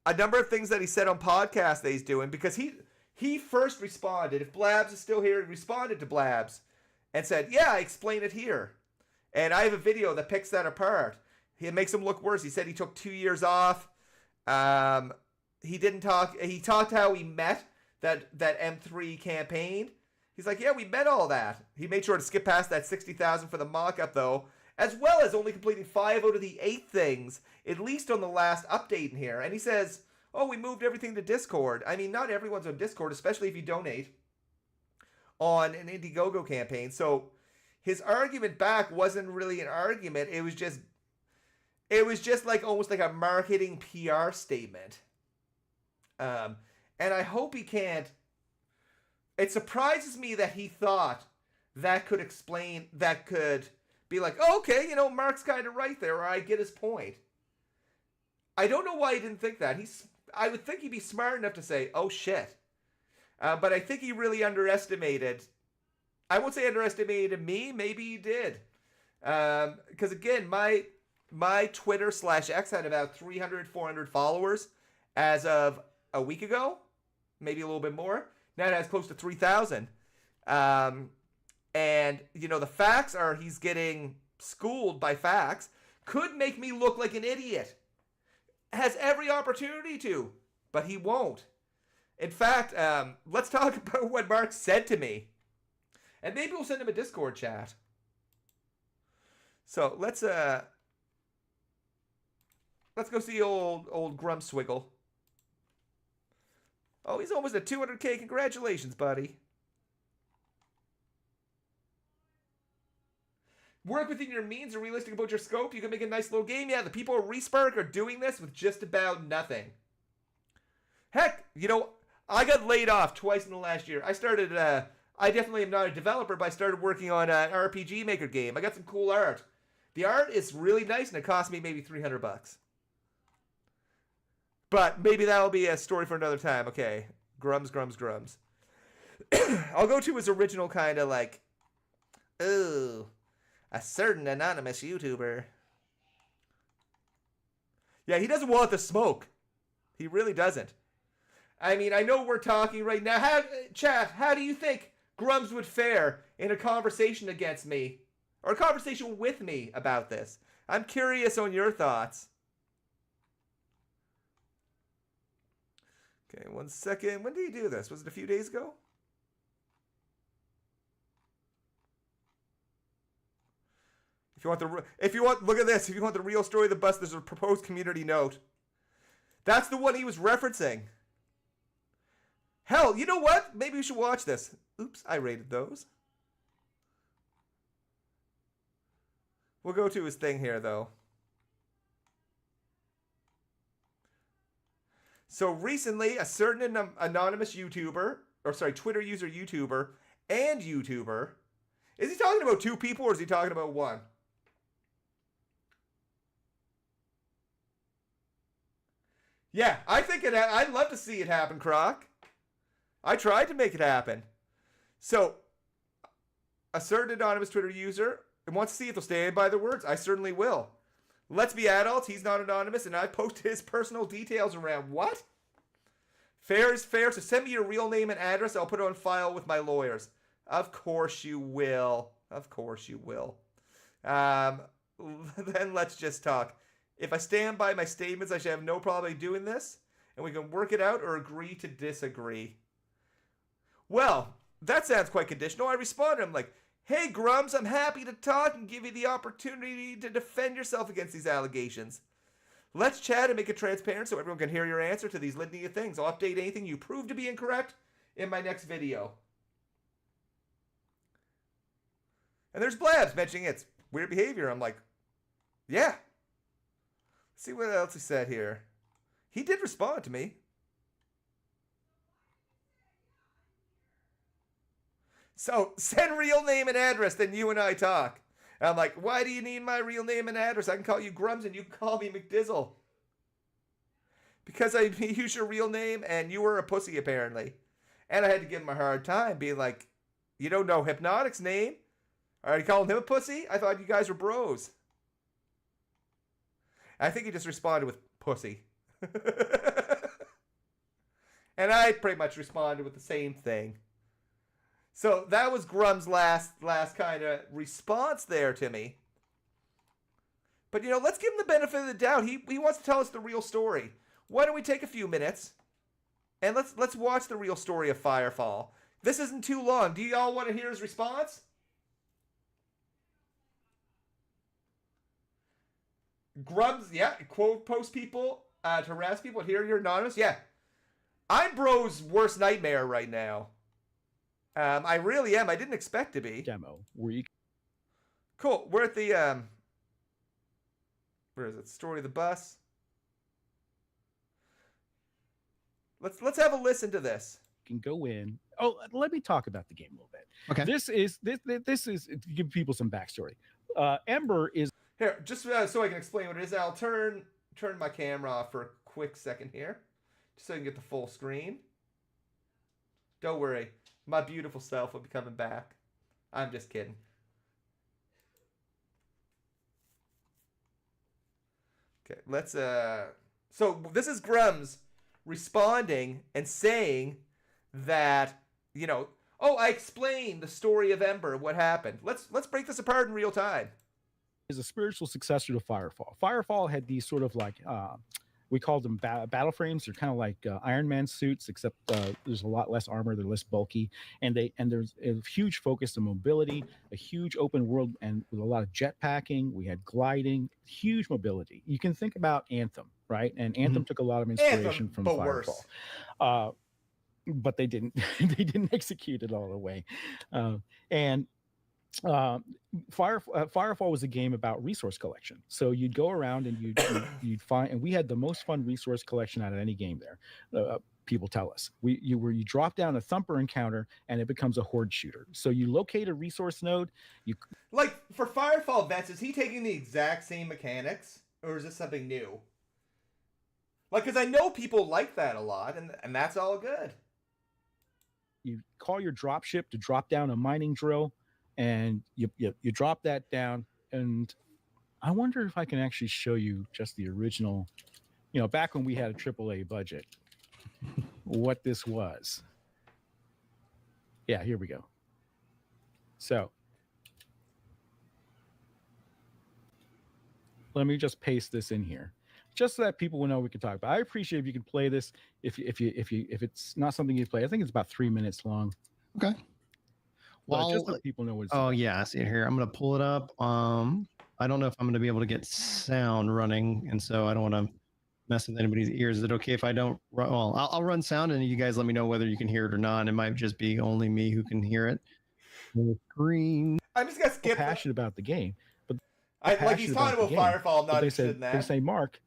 a number of things that he said on podcasts that he's doing, because he first responded. If Blabs is still here, he responded to Blabs and said, yeah, I explain it here. And I have a video that picks that apart. It makes him look worse. He said he took 2 years off. He didn't talk. He talked how he met that M3 campaign. He's like, yeah, we met all that. He made sure to skip past that 60,000 for the mock-up, though, as well as only completing 5 out of the 8 things, at least on the last update in here. And he says, oh, we moved everything to Discord. I mean, not everyone's on Discord, especially if you donate on an Indiegogo campaign. So his argument back wasn't really an argument. It was just like almost like a marketing PR statement. And I hope he can't. It surprises me that he thought that could explain, that could be like, oh, okay, you know, Mark's kind of right there, or I get his point. I don't know why he didn't think that. I would think he'd be smart enough to say, oh, shit. But I think he really underestimated. I won't say underestimated me. Maybe he did. Because, again, my Twitter/X had about 300, 400 followers as of a week ago. Maybe a little bit more. Now it has close to 3,000. And, you know, the facts are he's getting schooled by facts. Could make me look like an idiot. Has every opportunity to, but he won't. In fact, let's talk about what Mark said to me. And maybe we'll send him a Discord chat. So let's go see old Grumswiggle. Oh, he's almost at 200K. Congratulations, buddy. Work within your means and realistic about your scope. You can make a nice little game. Yeah, the people at Respark are doing this with just about nothing. Heck, you know, I got laid off twice in the last year. I definitely am not a developer, but I started working on an RPG Maker game. I got some cool art. The art is really nice, and it cost me maybe $300. But maybe that'll be a story for another time. Okay, Grums. I'll go to his original kind of like, ooh, a certain anonymous YouTuber. Yeah, he doesn't want the smoke. He really doesn't. I mean, I know we're talking right now. Chat, how do you think Grums would fare in a conversation against me? Or a conversation with me about this? I'm curious on your thoughts. Okay, 1 second. When did he do this? Was it a few days ago? Look at this. If you want the real story of the bus, there's a proposed community note. That's the one he was referencing. Hell, you know what? Maybe we should watch this. Oops, I rated those. We'll go to his thing here, though. So recently, a certain anonymous YouTuber, or sorry, Twitter user YouTuber, and YouTuber, is he talking about two people or is he talking about one? Yeah, I think I'd love to see it happen, Croc. I tried to make it happen. So, a certain anonymous Twitter user wants to see if they'll stand by their words. I certainly will. Let's be adults. He's not anonymous, and I posted his personal details around. What? Fair is fair, so send me your real name and address. I'll put it on file with my lawyers. Of course you will. Of course you will. Then let's just talk. If I stand by my statements, I should have no problem doing this, and we can work it out or agree to disagree. Well, that sounds quite conditional. I responded. I'm like, hey, Grums, I'm happy to talk and give you the opportunity to defend yourself against these allegations. Let's chat and make it transparent so everyone can hear your answer to these litany of things. I'll update anything you prove to be incorrect in my next video. And there's Blabs mentioning it's weird behavior. I'm like, yeah. Let's see what else he said here. He did respond to me. So, send real name and address, then you and I talk. And I'm like, why do you need my real name and address? I can call you Grums and you can call me McDizzle. Because I use your real name and you were a pussy, apparently. And I had to give him a hard time, being like, you don't know Hypnotic's name? Are you calling him a pussy? I thought you guys were bros. I think he just responded with pussy. And I pretty much responded with the same thing. So that was Grum's last kind of response there to me. But, let's give him the benefit of the doubt. He wants to tell us the real story. Why don't we take a few minutes and let's watch the real story of Firefall. This isn't too long. Do y'all want to hear his response? Grums, yeah, quote post people to harass people. Here you're anonymous. Yeah. I'm bro's worst nightmare right now. I really am. I didn't expect to be. Demo. Where Cool. We're at the where is it? Story of the bus. Let's have a listen to this. can go in. Oh, let me talk about the game a little bit. Okay. This is to give people some backstory. Ember is Here, just so I can explain what it is. I'll turn my camera off for a quick second here, just so you can get the full screen. Don't worry, my beautiful self will be coming back. I'm just kidding. Okay, let's so this is Grums responding and saying that, you know, oh, I explained the story of Ember, what happened. Let's break this apart in real time. is a spiritual successor to Firefall. Firefall had these sort of like we called them battle frames. They're kind of like Iron Man suits, except there's a lot less armor. They're less bulky, and there's a huge focus on mobility, a huge open world, and with a lot of jetpacking. We had gliding, huge mobility. You can think about Anthem, right? And Anthem took a lot of inspiration from Firefall, but they didn't they didn't execute it all the way, Firefall was a game about resource collection. So you'd go around and you'd find, and we had the most fun resource collection out of any game there. People tell us you drop down a thumper encounter and it becomes a horde shooter. So you locate a resource node. You like for Firefall vets, is he taking the exact same mechanics or is this something new? Like, because I know people like that a lot, and that's all good. You call your drop ship to drop down a mining drill. And you drop that down, and I wonder if I can actually show you just the original, back when we had a AAA budget, what this was. Yeah, here we go. So let me just paste this in here, just so that people will know we can talk about. I appreciate if you can play this. If it's not something you play, I think it's about 3 minutes long. Okay. Well, just so people know what it's about. Yeah, I see it here. I'm going to pull it up. I don't know if I'm going to be able to get sound running, and so I don't want to mess with anybody's ears. Is it okay if I don't run? Well, I'll run sound, and you guys let me know whether you can hear it or not. It might just be only me who can hear it. Green. I'm just going to skip. Passionate about the game, but like he's talking about Firefall. I'm not interested in that. They say, Mark,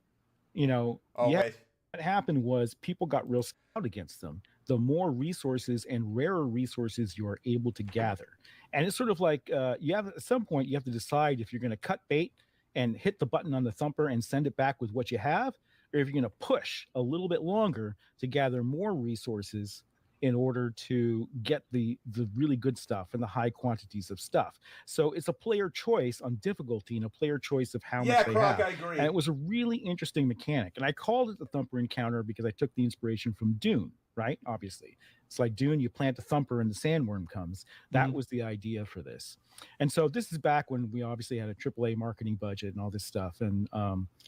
Oh, yeah, wait. happened was people got real scout against them. The more resources and rarer resources you are able to gather, and it's sort of like you have at some point you have to decide if you're going to cut bait and hit the button on the thumper and send it back with what you have, or if you're going to push a little bit longer to gather more resources in order to get the really good stuff and the high quantities of stuff. So it's a player choice on difficulty and a player choice of how much they Croc, have. I agree. And it was a really interesting mechanic. And I called it the thumper encounter because I took the inspiration from Dune, right? Obviously. It's like Dune, you plant a thumper and the sandworm comes. That was the idea for this. And so this is back when we obviously had a AAA marketing budget and all this stuff. And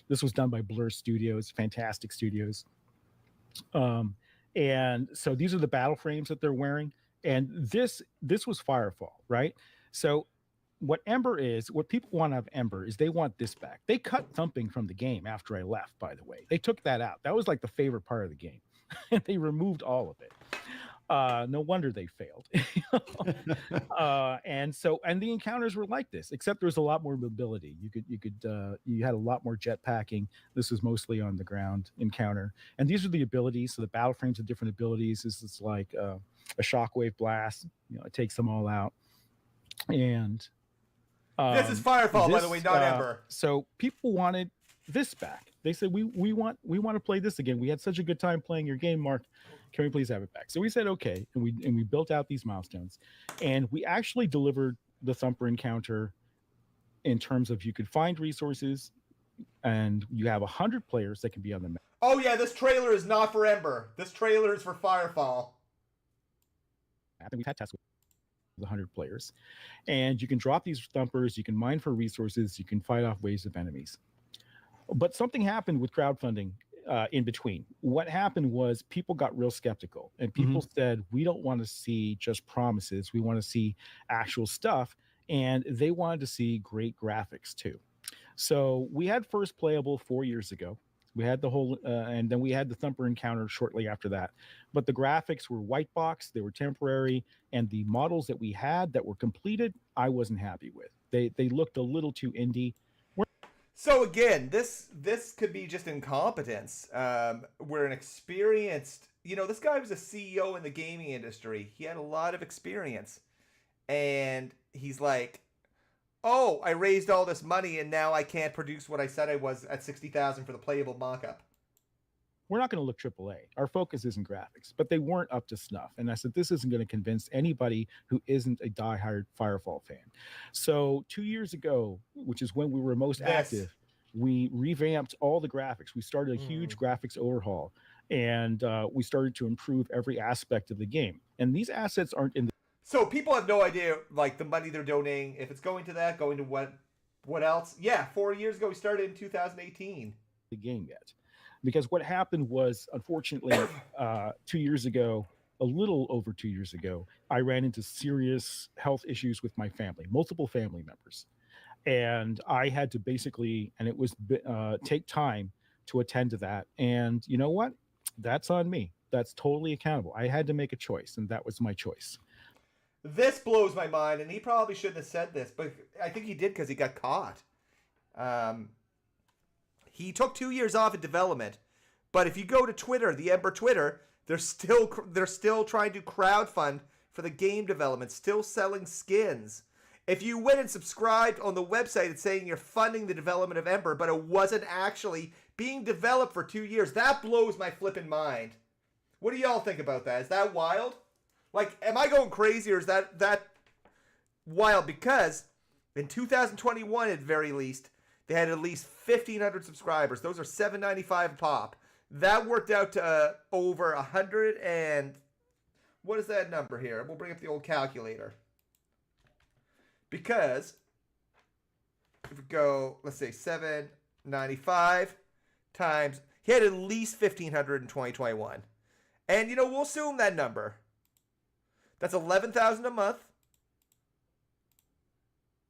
this was done by Blur Studios, fantastic studios. And so these are the battle frames that they're wearing. And this was Firefall, right? So what Ember is, what people want out of Ember is they want this back. They cut thumping from the game after I left, by the way. They took that out. That was like the favorite part of the game. They removed all of it. No wonder they failed. And the encounters were like this, except there was a lot more mobility. You had a lot more jetpacking. This was mostly on the ground encounter. And these are the abilities. So the battle frames have different abilities. This is like a shockwave blast. It takes them all out. And this is Firefall, by the way, not Ember. So people wanted this back. They said we want to play this again. We had such a good time playing your game, Mark. Can we please have it back? So we said okay, and we built out these milestones, and we actually delivered the thumper encounter in terms of you could find resources, and you have 100 players that can be on the map. Oh yeah, this trailer is not for Ember. This trailer is for Firefall. I think we've had tests with 100 players, and you can drop these thumpers. You can mine for resources. You can fight off waves of enemies. But something happened with crowdfunding in between. What happened was people got real skeptical, and people said, we don't want to see just promises. We want to see actual stuff. And they wanted to see great graphics too. So we had first playable 4 years ago. We had the whole, and then we had the thumper encounter shortly after that. But the graphics were white box, they were temporary, and the models that we had that were completed, I wasn't happy with. They looked a little too indie. So again, this could be just incompetence. We're an experienced, this guy was a CEO in the gaming industry. He had a lot of experience. And he's like, oh, I raised all this money and now I can't produce what I said I was at 60,000 for the playable mock-up. We're not going to look AAA. Our focus isn't graphics, but they weren't up to snuff. And I said, this isn't going to convince anybody who isn't a diehard Firefall fan. So 2 years ago, which is when we were most active, we revamped all the graphics. We started a huge graphics overhaul, and we started to improve every aspect of the game. And these assets aren't in the... So people have no idea, like, the money they're donating, if it's going to that, going to what else? Yeah, 4 years ago, we started in 2018. The game yet. Because what happened was, unfortunately, 2 years ago, a little over 2 years ago, I ran into serious health issues with my family, multiple family members. And I had to basically, and it was take time to attend to that. And you know what? That's on me. That's totally accountable. I had to make a choice, and that was my choice. This blows my mind, and he probably shouldn't have said this, but I think he did because he got caught. He took 2 years off in development, but if you go to Twitter, the Ember Twitter, they're still trying to crowdfund for the game development, still selling skins. If you went and subscribed on the website, it's saying you're funding the development of Ember, but it wasn't actually being developed for 2 years. That blows my flipping mind. What do y'all think about that? Is that wild? Like, am I going crazy, or is that wild? Because in 2021, at very least, they had at least 1,500 subscribers. Those are $7.95 a pop. That worked out to over 100 and... What is that number here? We'll bring up the old calculator. Because if we go, let's say 795 times... He had at least 1,500 in 2021. And, we'll assume that number. That's 11,000 a month.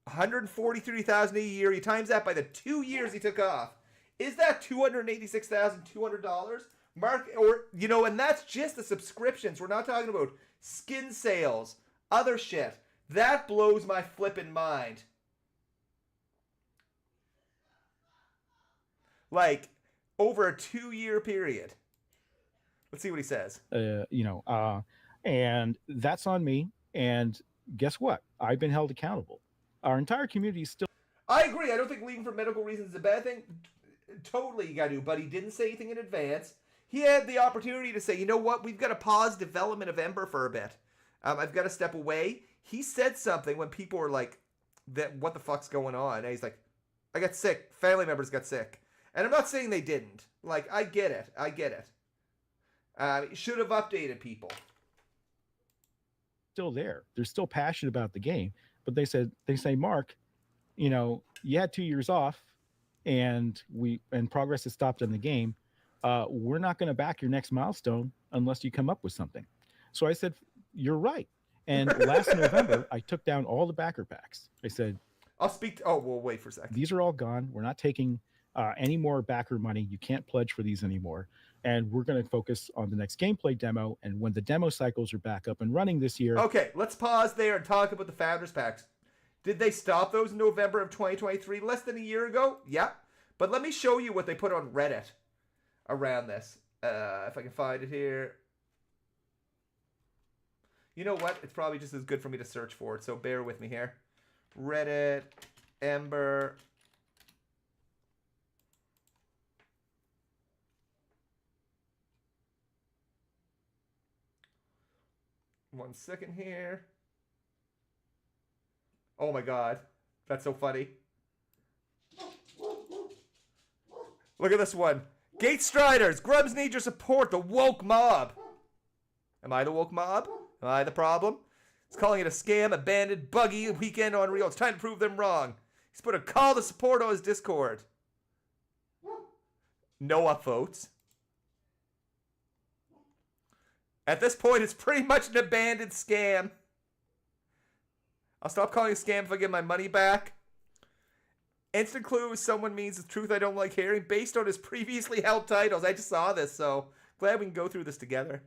143,000 a year. You times that by the 2 years he took off. Is that $286,200? Mark, and that's just the subscriptions. We're not talking about skin sales, other shit. That blows my flippin' mind. Like, over a 2 year period. Let's see what he says. And that's on me. And guess what? I've been held accountable. Our entire community is still. I agree. I don't think leaving for medical reasons is a bad thing. Totally, you got to. But he didn't say anything in advance. He had the opportunity to say, you know what? We've got to pause development of Ember for a bit. I've got to step away. He said something when people were like, "That what the fuck's going on?" And he's like, "I got sick. Family members got sick." And I'm not saying they didn't. Like, I get it. I get it. Should have updated people. Still there. They're still passionate about the game. But they say, Mark, you had 2 years off and progress has stopped in the game. We're not going to back your next milestone unless you come up with something. So I said, you're right. And last November, I took down all the backer packs. I said, I'll speak. We'll wait for a second. These are all gone. We're not taking any more backer money. You can't pledge for these anymore. And we're going to focus on the next gameplay demo. And when the demo cycles are back up and running this year. Okay, let's pause there and talk about the Founders Packs. Did they stop those in November of 2023, less than a year ago? Yeah. But let me show you what they put on Reddit around this. If I can find it here. You know what? It's probably just as good for me to search for it, so bear with me here. Reddit, Ember. One second here. Oh my god. That's so funny. Look at this one. Gate Striders, Grubs need your support, the woke mob. Am I the woke mob? Am I the problem? He's calling it a scam, abandoned, buggy, weekend on Unreal. It's time to prove them wrong. He's put a call to support on his Discord. No upvotes. At this point, it's pretty much an abandoned scam. I'll stop calling it a scam if I get my money back. Instant clue is someone means the truth I don't like hearing based on his previously held titles. I just saw this, so glad we can go through this together.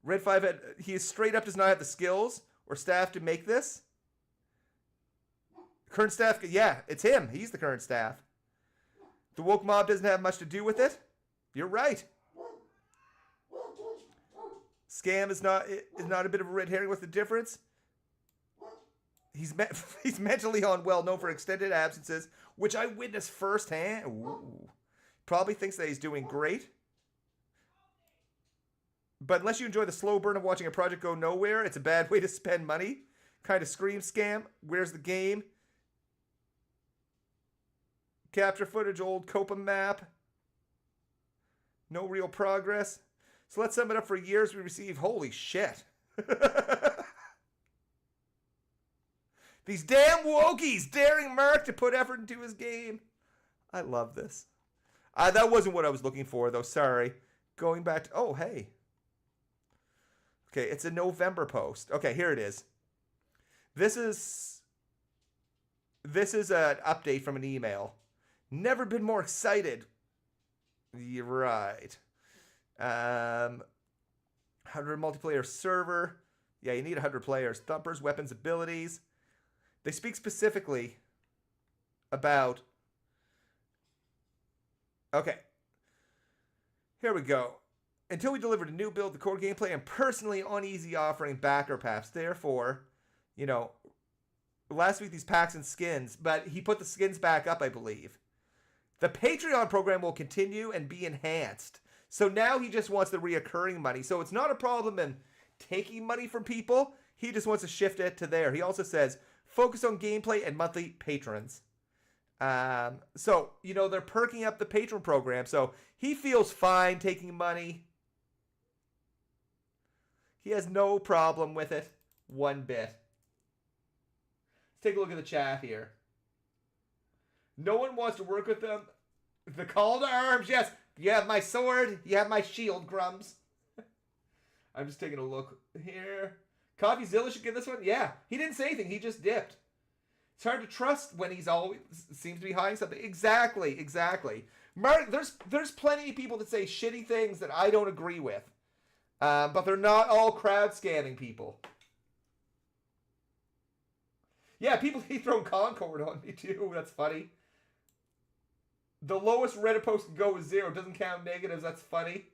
Red 5, he straight up does not have the skills or staff to make this. Current staff, yeah, it's him. He's the current staff. The woke mob doesn't have much to do with it. You're right. Scam is not a bit of a red herring. What's the difference? He's mentally unwell, known for extended absences, which I witnessed firsthand. Ooh. Probably thinks that he's doing great. But unless you enjoy the slow burn of watching a project go nowhere, it's a bad way to spend money. Kind of scream scam. Where's the game? Capture footage, old Copa map. No real progress. So let's sum it up for years we received. Holy shit. These damn wokies daring Mark to put effort into his game. I love this. That wasn't what I was looking for, though. Sorry. Going back to... Oh, hey. Okay, it's a November post. Okay, here it is. This is an update from an email. Never been more excited. You're right. 100 multiplayer server. Yeah, you need 100 players. Thumpers, weapons, abilities. They speak specifically about... Okay. Here we go. Until we delivered a new build, the core gameplay, and personally uneasy offering backer packs. Therefore, last week these packs and skins, but he put the skins back up, I believe. The Patreon program will continue and be enhanced. So now he just wants the reoccurring money. So it's not a problem in taking money from people. He just wants to shift it to there. He also says, focus on gameplay and monthly patrons. So, they're perking up the patron program. So he feels fine taking money. He has no problem with it one bit. Let's take a look at the chat here. No one wants to work with them. The call to arms, yes. You have my sword. You have my shield, Grums. I'm just taking a look here. CoffeeZilla should get this one. Yeah, he didn't say anything. He just dipped. It's hard to trust when he's always seems to be hiding something. Exactly. Mark, there's plenty of people that say shitty things that I don't agree with. But they're not all crowd scamming people. Yeah, people keep throwing Concord on me too. That's funny. The lowest Reddit post can go is 0. Doesn't count negatives. That's funny.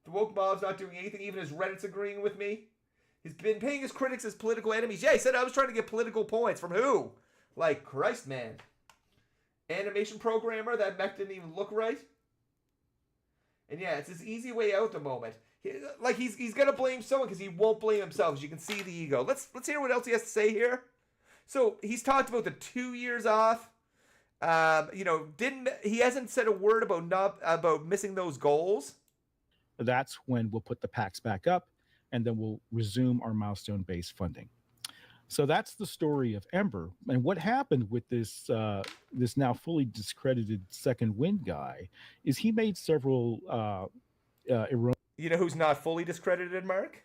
The woke mob's not doing anything. Even his Reddit's agreeing with me. He's been paying his critics as political enemies. Yeah, he said I was trying to get political points. From who? Like, Christ, man. Animation programmer? That mech didn't even look right. And yeah, it's his easy way out at the moment. He's gonna blame someone because he won't blame himself. As you can see the ego. Let's hear what else he has to say here. So he's talked about the 2 years off. He hasn't said a word about missing those goals. That's when we'll put the packs back up, and then we'll resume our milestone-based funding. So that's the story of Ember. And what happened with this this now fully discredited second wind guy is he made several erroneous. You know who's not fully discredited, Mark?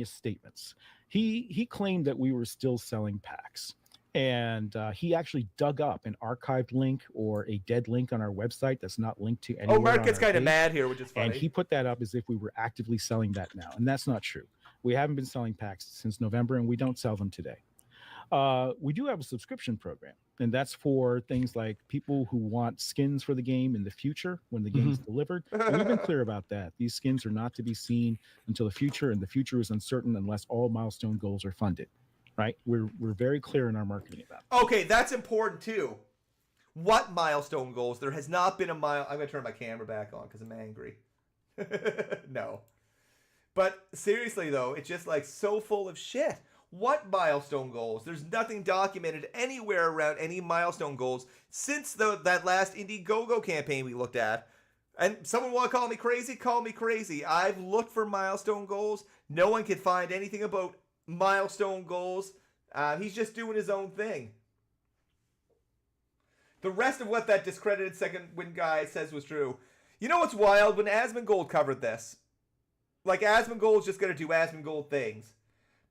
Statements. He claimed that we were still selling packs. And he actually dug up an archived link or a dead link on our website that's not linked to anywhere. Oh, Mark gets kind of mad here, which is funny. And he put that up as if we were actively selling that now. And that's not true. We haven't been selling packs since November, and we don't sell them today. We do have a subscription program, and that's for things like people who want skins for the game in the future when the game is delivered. And we've been clear about that. These skins are not to be seen until the future, and the future is uncertain unless all milestone goals are funded. Right? We're very clear in our marketing about it. Okay, that's important too. What milestone goals? There has not been a I'm going to turn my camera back on because I'm angry. No. But seriously though, it's just like so full of shit. What milestone goals? There's nothing documented anywhere around any milestone goals since that last Indiegogo campaign we looked at. And someone want to call me crazy? Call me crazy. I've looked for milestone goals. No one can find anything about milestone goals. He's just doing his own thing. The rest of what that discredited second wind guy says was true. You know what's wild? When Asmongold covered this, like Asmongold's just gonna do Asmongold things,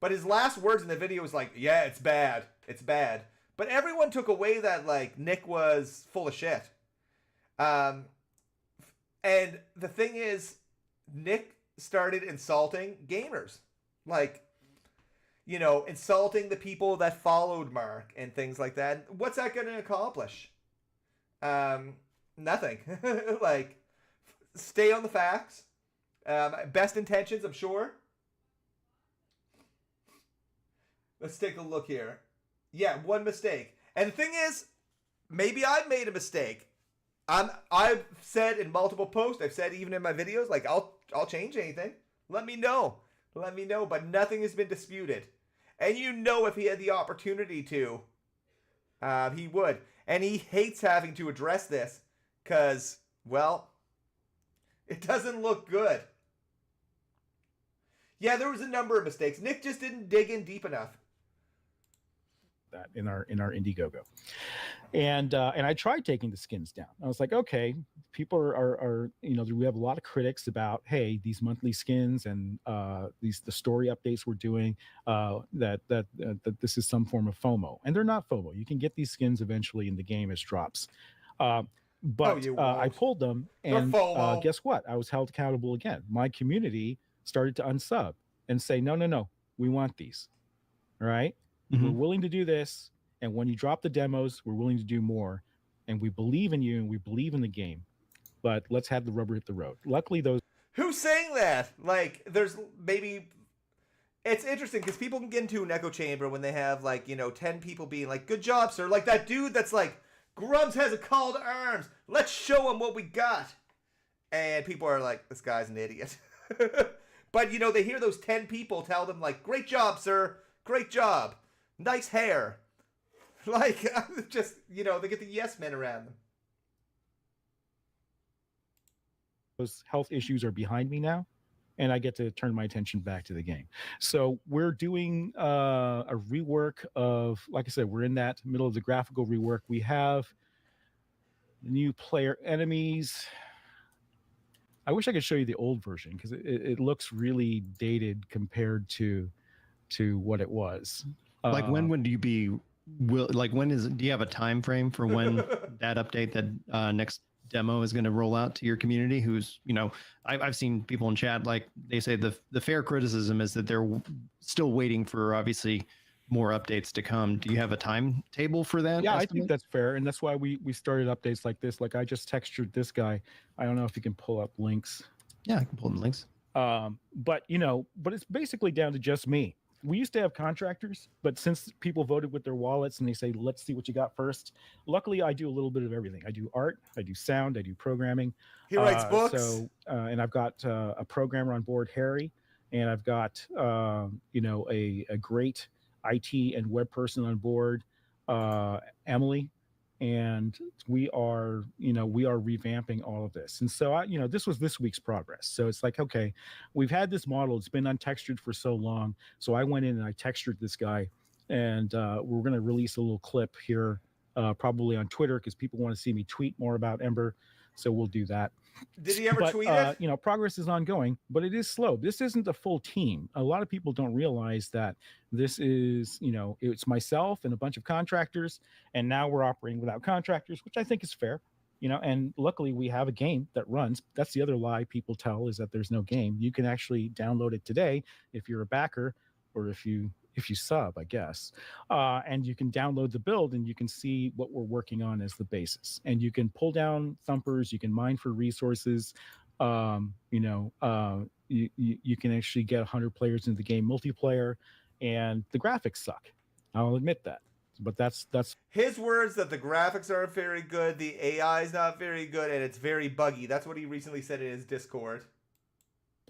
but his last words in the video was like, "Yeah, it's bad, it's bad." But everyone took away that like Nick was full of shit. And the thing is, Nick started insulting gamers, like, you know, insulting the people that followed Mark and things like that. What's that going to accomplish? Nothing. Like, stay on the facts. Best intentions, I'm sure. Let's take a look here. Yeah, one mistake. And the thing is, maybe I've made a mistake. I've said in multiple posts, I've said even in my videos, like, I'll change anything. Let me know. Let me know. But nothing has been disputed. And you know if he had the opportunity to, he would. And he hates having to address this because, well, it doesn't look good. Yeah, there was a number of mistakes. Nick just didn't dig in deep enough. That in our Indiegogo, and I tried taking the skins down. I was like, okay, people are we have a lot of critics about, hey, these monthly skins and the story updates we're doing, that this is some form of FOMO, and they're not FOMO. You can get these skins eventually in the game as drops. But I pulled them, and guess what? I was held accountable again. My community started to unsub and say, no, we want these. All right. We're willing to do this, and when you drop the demos, we're willing to do more, and we believe in you and we believe in the game, but let's have the rubber hit the road. Luckily, those. Who's saying that? Like, there's maybe. It's interesting because people can get into an echo chamber when they have 10 people being like, "Good job, sir." Like that dude that's like, "Grubs has a call to arms. Let's show him what we got," and people are like, "This guy's an idiot." But they hear those 10 people tell them like, "Great job, sir. Great job. Nice hair." Like, just, they get the yes men around them. Those health issues are behind me now, and I get to turn my attention back to the game. So we're doing a rework of, like I said, we're in that middle of the graphical rework. We have new player enemies. I wish I could show you the old version because it looks really dated compared to what it was. Like, when would you be do you have a time frame for when that update, that next demo is going to roll out to your community? Who's, I've seen people in chat, like they say the fair criticism is that they're still waiting for obviously more updates to come. Do you have a timetable for that? Yeah, estimate? I think that's fair. And that's why we started updates like this. Like, I just textured this guy. I don't know if you can pull up links. Yeah, I can pull the links. But it's basically down to just me. We used to have contractors, but since people voted with their wallets and they say, let's see what you got first. Luckily, I do a little bit of everything. I do art, I do sound, I do programming. He writes books. And I've got a programmer on board, Harry, and I've got, a great IT and web person on board, Emily. And we are revamping all of this. And so this was this week's progress. So it's like, okay, we've had this model, it's been untextured for so long. So I went in and I textured this guy, and we're going to release a little clip here, probably on Twitter, because people want to see me tweet more about Ember. So we'll do that. Did he ever tweet it? Progress is ongoing, but it is slow. This isn't a full team. A lot of people don't realize that this is, it's myself and a bunch of contractors, and now we're operating without contractors, which I think is fair. And luckily we have a game that runs. That's the other lie people tell, is that there's no game. You can actually download it today if you're a backer, or if you sub, I guess, and you can download the build and you can see what we're working on as the basis, and you can pull down thumpers, you can mine for resources, you can actually get 100 players into the game multiplayer, and the graphics suck. I'll admit that, but that's his words, that the graphics aren't very good, the AI is not very good, and it's very buggy. That's what he recently said in his Discord.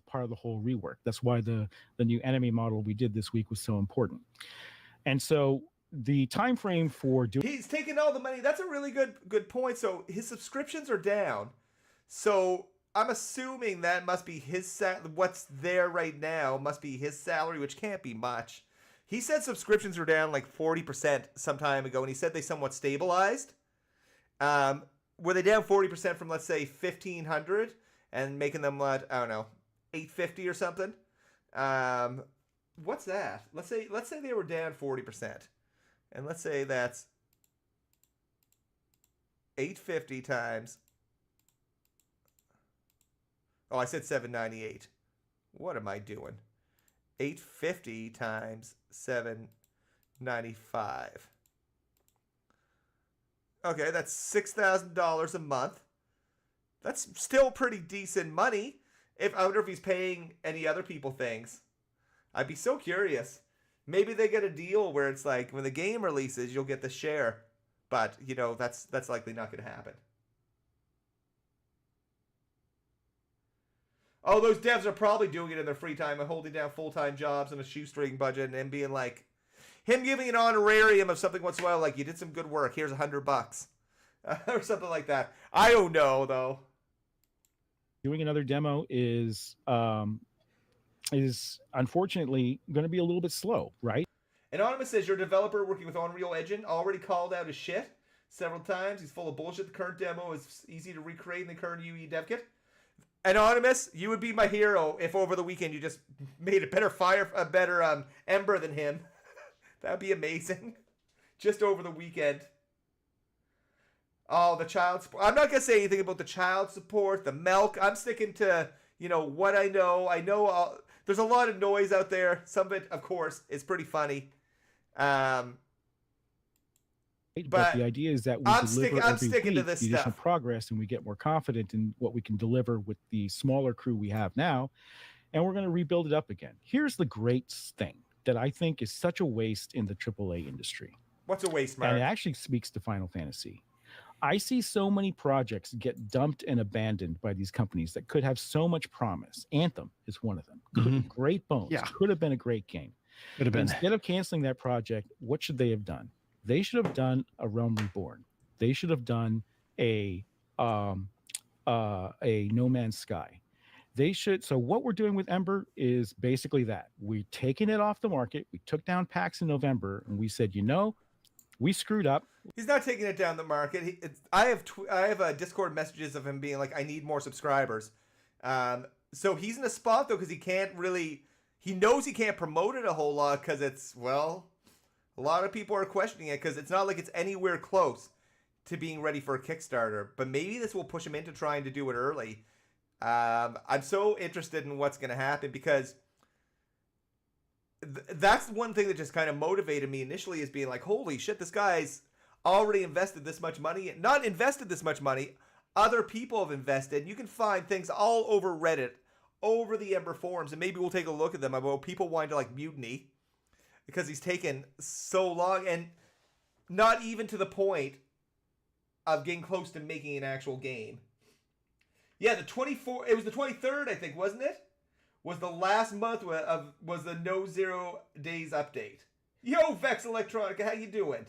Part of the whole rework. That's why the new enemy model we did this week was so important. And so the time frame for doing, he's taking all the money. That's a really good point. So his subscriptions are down. So I'm assuming that must be his what's there right now must be his salary, which can't be much. He said subscriptions were down like 40% some time ago, and he said they somewhat stabilized. Were they down 40% from, let's say, 1,500 and making them, I don't know, 850 or something? What's that? Let's say they were down 40%, and let's say that's 850 times. Oh, I said 798. What am I doing? 850 times 795. Okay, that's $6,000 a month. That's still pretty decent money. I wonder if he's paying any other people things. I'd be so curious. Maybe they get a deal where it's like, when the game releases, you'll get the share. But, that's likely not going to happen. Oh, those devs are probably doing it in their free time and holding down full-time jobs and a shoestring budget, and being like, him giving an honorarium of something once in a while, like, you did some good work, here's $100. Or something like that. I don't know, though. Doing another demo is unfortunately going to be a little bit slow, right? Anonymous says, your developer working with Unreal Engine already called out his shit several times. He's full of bullshit. The current demo is easy to recreate in the current UE dev kit. Anonymous, you would be my hero if over the weekend you just made a better Ember than him. That'd be amazing. Just over the weekend. Oh, the child support. I'm not going to say anything about the child support, the milk. I'm sticking to, what I know. I know there's a lot of noise out there. Some of it, of course, is pretty funny. But the idea is that we deliver every week to this additional stuff. Progress, and we get more confident in what we can deliver with the smaller crew we have now, and we're going to rebuild it up again. Here's the great thing that I think is such a waste in the AAA industry. What's a waste, Mark? And it actually speaks to Final Fantasy. I see so many projects get dumped and abandoned by these companies that could have so much promise. Anthem is one of them. Mm-hmm. Great bones. Yeah. Could have been a great game. Could have been. Instead of canceling that project, what should they have done? They should have done a Realm Reborn. They should have done a No Man's Sky. They should. So what we're doing with Ember is basically that. We're taking it off the market. We took down PAX in November, and we said, we screwed up. He's not taking it down the market. I have Discord messages of him being like, I need more subscribers. So he's in a spot, though, because he can't really... He knows he can't promote it a whole lot because it's, a lot of people are questioning it because it's not like it's anywhere close to being ready for a Kickstarter. But maybe this will push him into trying to do it early. I'm so interested in what's going to happen because that's one thing that just kind of motivated me initially, is being like, holy shit, this guy's already invested this much money. Not invested this much money. Other people have invested. You can find things all over Reddit over the Ember forums, and maybe we'll take a look at them, about people wanting to like mutiny because he's taken so long, and not even to the point of getting close to making an actual game. Yeah, the 24th, it was the 23rd, I think, wasn't it? Was the last month was the No Zero Days update. Yo, Vex Electronica, how you doing?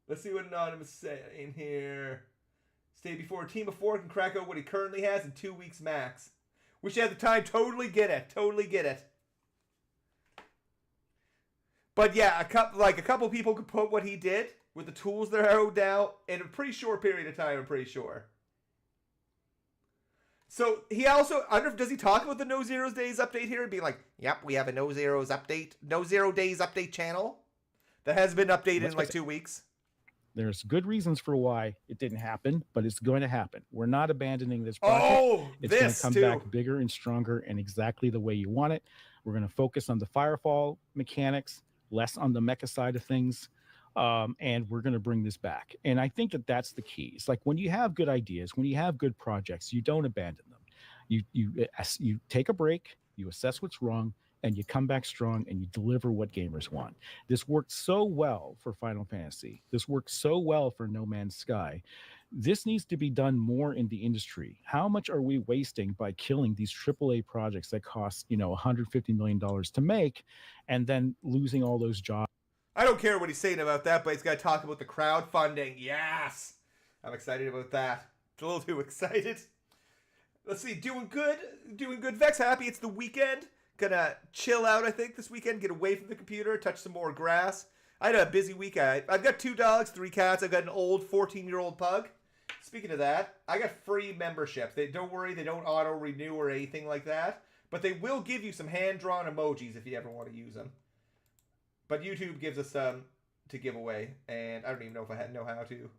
Let's see what Anonymous is saying here. Stay before a team of 4 can crack out what he currently has in 2 weeks max. Wish you had the time. Totally get it. Totally get it. But yeah, a couple people could put what he did with the tools that are out now in a pretty short period of time, I'm pretty sure. So he also, I wonder if, does he talk about the No Zero Days update here and be like, yep, we have a No Zero Days update channel that has been updated in like 2 weeks. There's good reasons for why it didn't happen, but it's going to happen. We're not abandoning this project. Oh, it's going to come back bigger and stronger and exactly the way you want it. We're going to focus on the Firefall mechanics, less on the mecha side of things, and we're going to bring this back. And I think that that's the key. It's like when you have good ideas, when you have good projects, you don't abandon them. You take a break, you assess what's wrong, and you come back strong and you deliver what gamers want. This worked so well for Final Fantasy. This worked so well for No Man's Sky. This needs to be done more in the industry. How much are we wasting by killing these AAA projects that cost, $150 million to make, and then losing all those jobs? I don't care what he's saying about that, but he's got to talk about the crowdfunding. Yes! I'm excited about that. It's a little too excited. Let's see, doing good. Vex, happy it's the weekend. Gonna chill out, I think, this weekend. Get away from the computer, touch some more grass. I had a busy week. I've got 2 dogs, 3 cats. I've got an old 14-year-old pug. Speaking of that, I got free memberships. Don't worry, they don't auto-renew or anything like that. But they will give you some hand-drawn emojis if you ever want to use them. But YouTube gives us some to give away. And I don't even know if I know how to.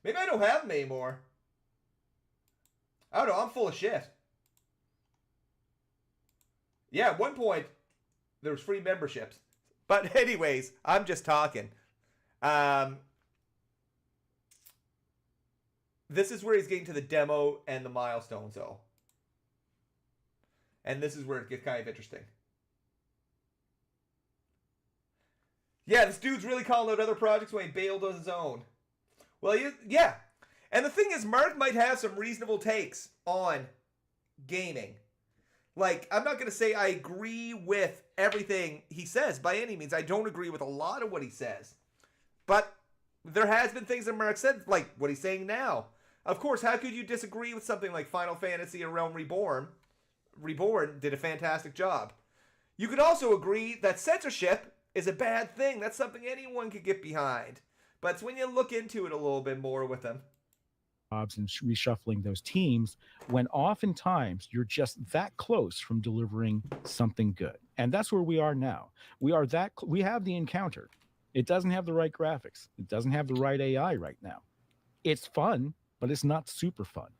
Maybe I don't have them anymore. I don't know, I'm full of shit. Yeah, at one point, there was free memberships. But anyways, I'm just talking. This is where he's getting to the demo and the milestones, though. And this is where it gets kind of interesting. Yeah, this dude's really calling out other projects when he bailed on his own. Well, yeah. And the thing is, Mark might have some reasonable takes on gaming. Like, I'm not going to say I agree with everything he says by any means. I don't agree with a lot of what he says. But there has been things that Mark said, like what he's saying now. Of course, how could you disagree with something like Final Fantasy or Realm Reborn? Reborn did a fantastic job. You could also agree that censorship is a bad thing. That's something anyone could get behind. But it's when you look into it a little bit more with them. And reshuffling those teams when oftentimes you're just that close from delivering something good. And that's where we are now. We have the encounter. It doesn't have the right graphics. It doesn't have the right AI right now. It's fun, but it's not super fun.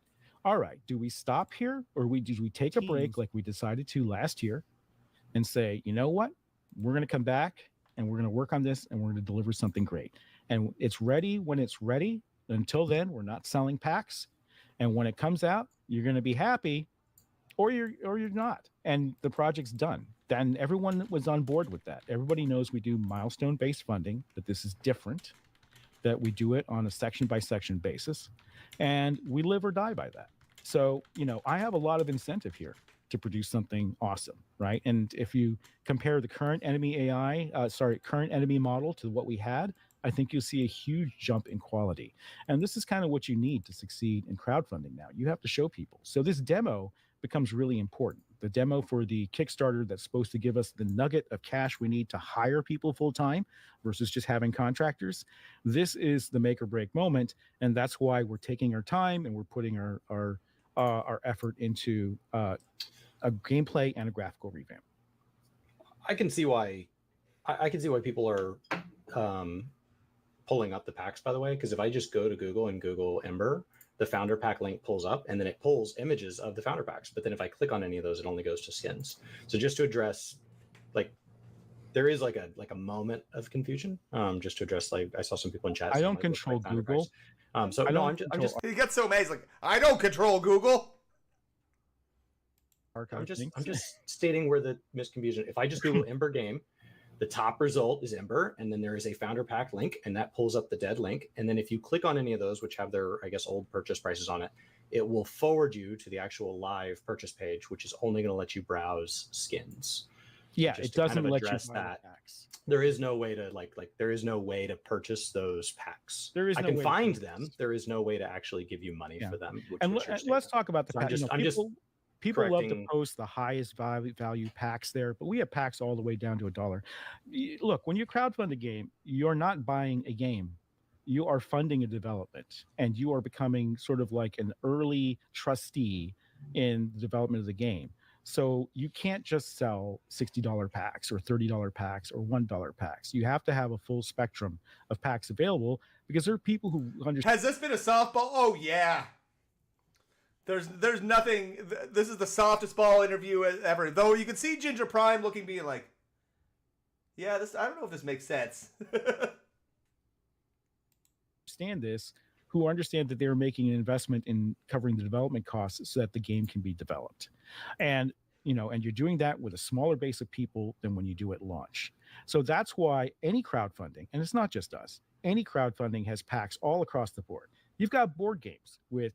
All right, do we stop here, or do we take a break like we decided to last year and say, you know what? We're going to come back and we're going to work on this and we're going to deliver something great. And it's ready when it's ready. Until then, we're not selling packs. And when it comes out, you're going to be happy or you're not. And the project's done. Then everyone was on board with that. Everybody knows we do milestone-based funding, that this is different, that we do it on a section-by-section basis. And we live or die by that. So, I have a lot of incentive here to produce something awesome, right? And if you compare the current enemy current enemy model to what we had, I think you'll see a huge jump in quality. And this is kind of what you need to succeed in crowdfunding now. You have to show people. So this demo becomes really important. The demo for the Kickstarter that's supposed to give us the nugget of cash we need to hire people full-time versus just having contractors. This is the make or break moment. And that's why we're taking our time and we're putting our effort into a gameplay and a graphical revamp. I can see why people are pulling up the packs, by the way, because if I just go to Google and Google Ember, the founder pack link pulls up and then it pulls images of the founder packs. But then if I click on any of those, it only goes to skins. So just to address, like, there is like a moment of confusion. Just to address, like, I saw some people in chat. I saying, don't like, looks control like founder Google. price. So I no, don't I'm control just He got so mad. He's like, I don't control Google. I'm just stating where the misconfusion. If I just Google Ember game, the top result is Ember, and then there is a founder pack link, and that pulls up the dead link. And then if you click on any of those, which have their, I guess, old purchase prices on it, it will forward you to the actual live purchase page, which is only going to let you browse skins. Yeah, Just it to kind doesn't of let you address buy that. the packs. There is no way to there is no way to purchase those packs. There is I no can way to find purchase. them. There is no way to actually give you money for them. Which And was your let's statement. talk about the So pack. I'm just People love to correcting- post the highest value packs there, but we have packs all the way down to $1. Look, when you crowdfund a game, you're not buying a game. You are funding a development, and you are becoming sort of like an early trustee in the development of the game. So you can't just sell $60 packs or $30 packs or $1 packs. You have to have a full spectrum of packs available, because there are people who understand. Has this been a softball? Oh yeah. There's nothing. This is the softest ball interview ever. Though you can see Ginger Prime looking, being like, yeah, this. I don't know if this makes sense. Understand this, who understand that they're making an investment in covering the development costs so that the game can be developed. And and you're doing that with a smaller base of people than when you do at launch. So that's why any crowdfunding, and it's not just us, any crowdfunding has packs all across the board. You've got board games with,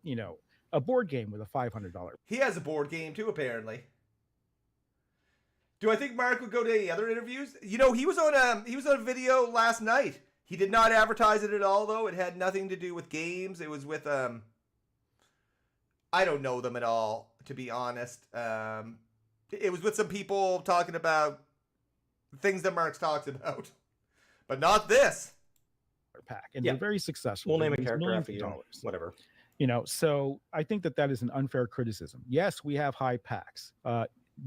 a board game with a $500. He has a board game too, apparently. Do I think Mark would go to any other interviews? He was on a video last night. He did not advertise it at all, though. It had nothing to do with games. It was with I don't know them at all, to be honest. It was with some people talking about things that Marx talks about, but not this. Pack, and they're very successful. We'll name a They raise character millions after of you. dollars. Whatever. So I think that is an unfair criticism. Yes, we have high packs.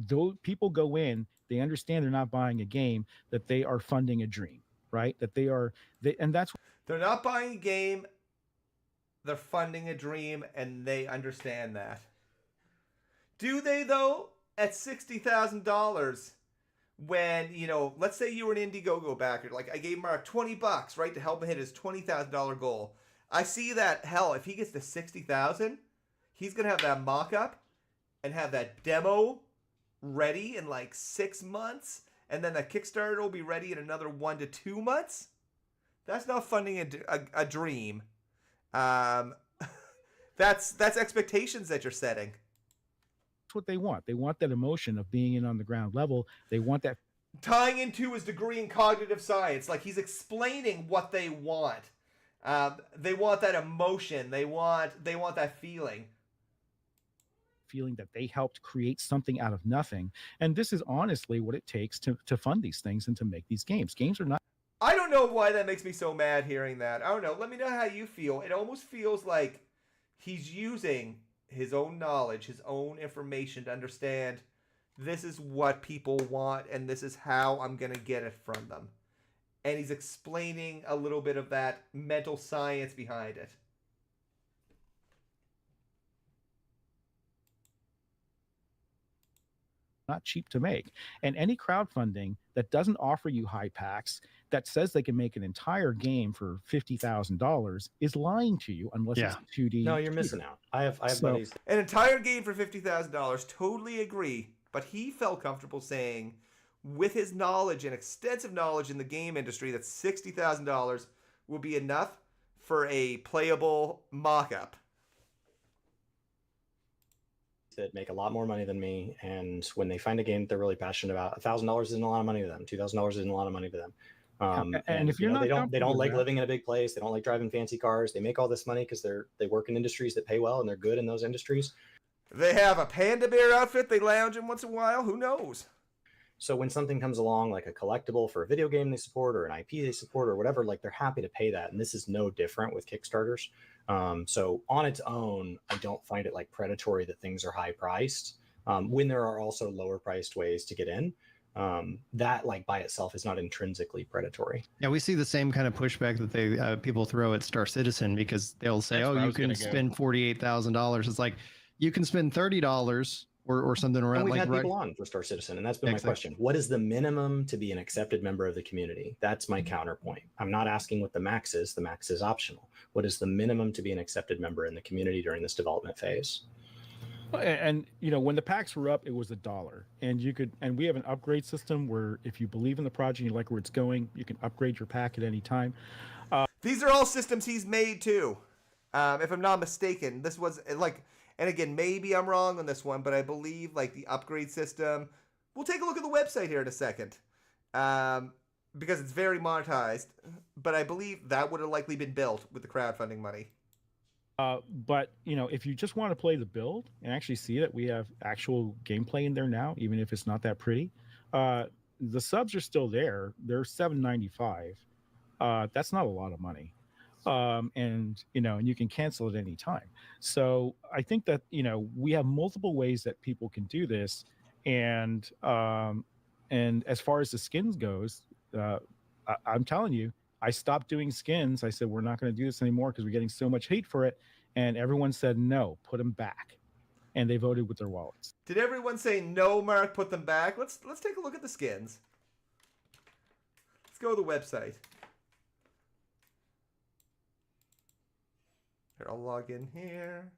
Those people go in, they understand they're not buying a game, that they are funding a dream, right? And that's They're not buying a game. They're funding a dream, and they understand that. Do they, though? At $60,000, when, let's say you were an Indiegogo backer, like I gave Mark $20, right, to help him hit his $20,000 goal. I see that, hell, if he gets to $60,000, he's going to have that mock-up and have that demo ready in like 6 months, and then that Kickstarter will be ready in another 1 to 2 months. That's not funding a dream. That's expectations that you're setting. That's what they want. They want that emotion of being in on the ground level. They want that. Tying into his degree in cognitive science, like he's explaining what they want. They want that emotion. They want that feeling That they helped create something out of nothing. And this is honestly what it takes to fund these things and to make these games. Games are not. I don't know why that makes me so mad hearing that. I don't know. Let me know how you feel. It almost feels like he's using his own knowledge, his own information to understand this is what people want and this is how I'm going to get it from them. And he's explaining a little bit of that mental science behind it. Not cheap to make. And any crowdfunding that doesn't offer you high packs, that says they can make an entire game for $50,000, is lying to you unless it's 2D. No, you're missing out. I have buddies. An entire game for $50,000, totally agree. But he felt comfortable saying, with his knowledge and extensive knowledge in the game industry, that $60,000 will be enough for a playable mock-up. That make a lot more money than me, and when they find a game that they're really passionate about, $1,000 isn't a lot of money to them. $2,000 isn't a lot of money to them. And if you're not, they don't like living in a big place. They don't like driving fancy cars. They make all this money because they work in industries that pay well and they're good in those industries. They have a panda bear outfit they lounge in once in a while. Who knows? So when something comes along, like a collectible for a video game they support or an IP they support or whatever, like they're happy to pay that. And this is no different with Kickstarters. So on its own, I don't find it like predatory that things are high priced. When there are also lower priced ways to get in, that like by itself is not intrinsically predatory. Yeah, we see the same kind of pushback that they people throw at Star Citizen, because they'll say, "Oh, you can spend $48,000." It's like you can spend $30 or something And around we've like had right. people on for Star Citizen, and that's been my Exactly. question. What is the minimum to be an accepted member of the community? That's my counterpoint. I'm not asking what the max is. The max is optional. What is the minimum to be an accepted member in the community during this development phase? And you know, when the packs were up, it was $1, and you could, and we have an upgrade system where if you believe in the project, and you like where it's going, you can upgrade your pack at any time. These are all systems he's made too. If I'm not mistaken, this was like, and again, maybe I'm wrong on this one, but I believe like the upgrade system. We'll take a look at the website here in a second, because it's very monetized. But I believe that would have likely been built with the crowdfunding money. But you know, if you just want to play the build and actually see that we have actual gameplay in there now, even if it's not that pretty, the subs are still there. They're $7.95. That's not a lot of money. And you know, and you can cancel at any time. So I think that, you know, we have multiple ways that people can do this. And as far as the skins goes, I'm telling you, I stopped doing skins. I said, we're not going to do this anymore because we're getting so much hate for it. And everyone said, no, put them back. And they voted with their wallets. Did everyone say no, Mark? Put them back. Let's take a look at the skins. Let's go to the website. Here, I'll log in here.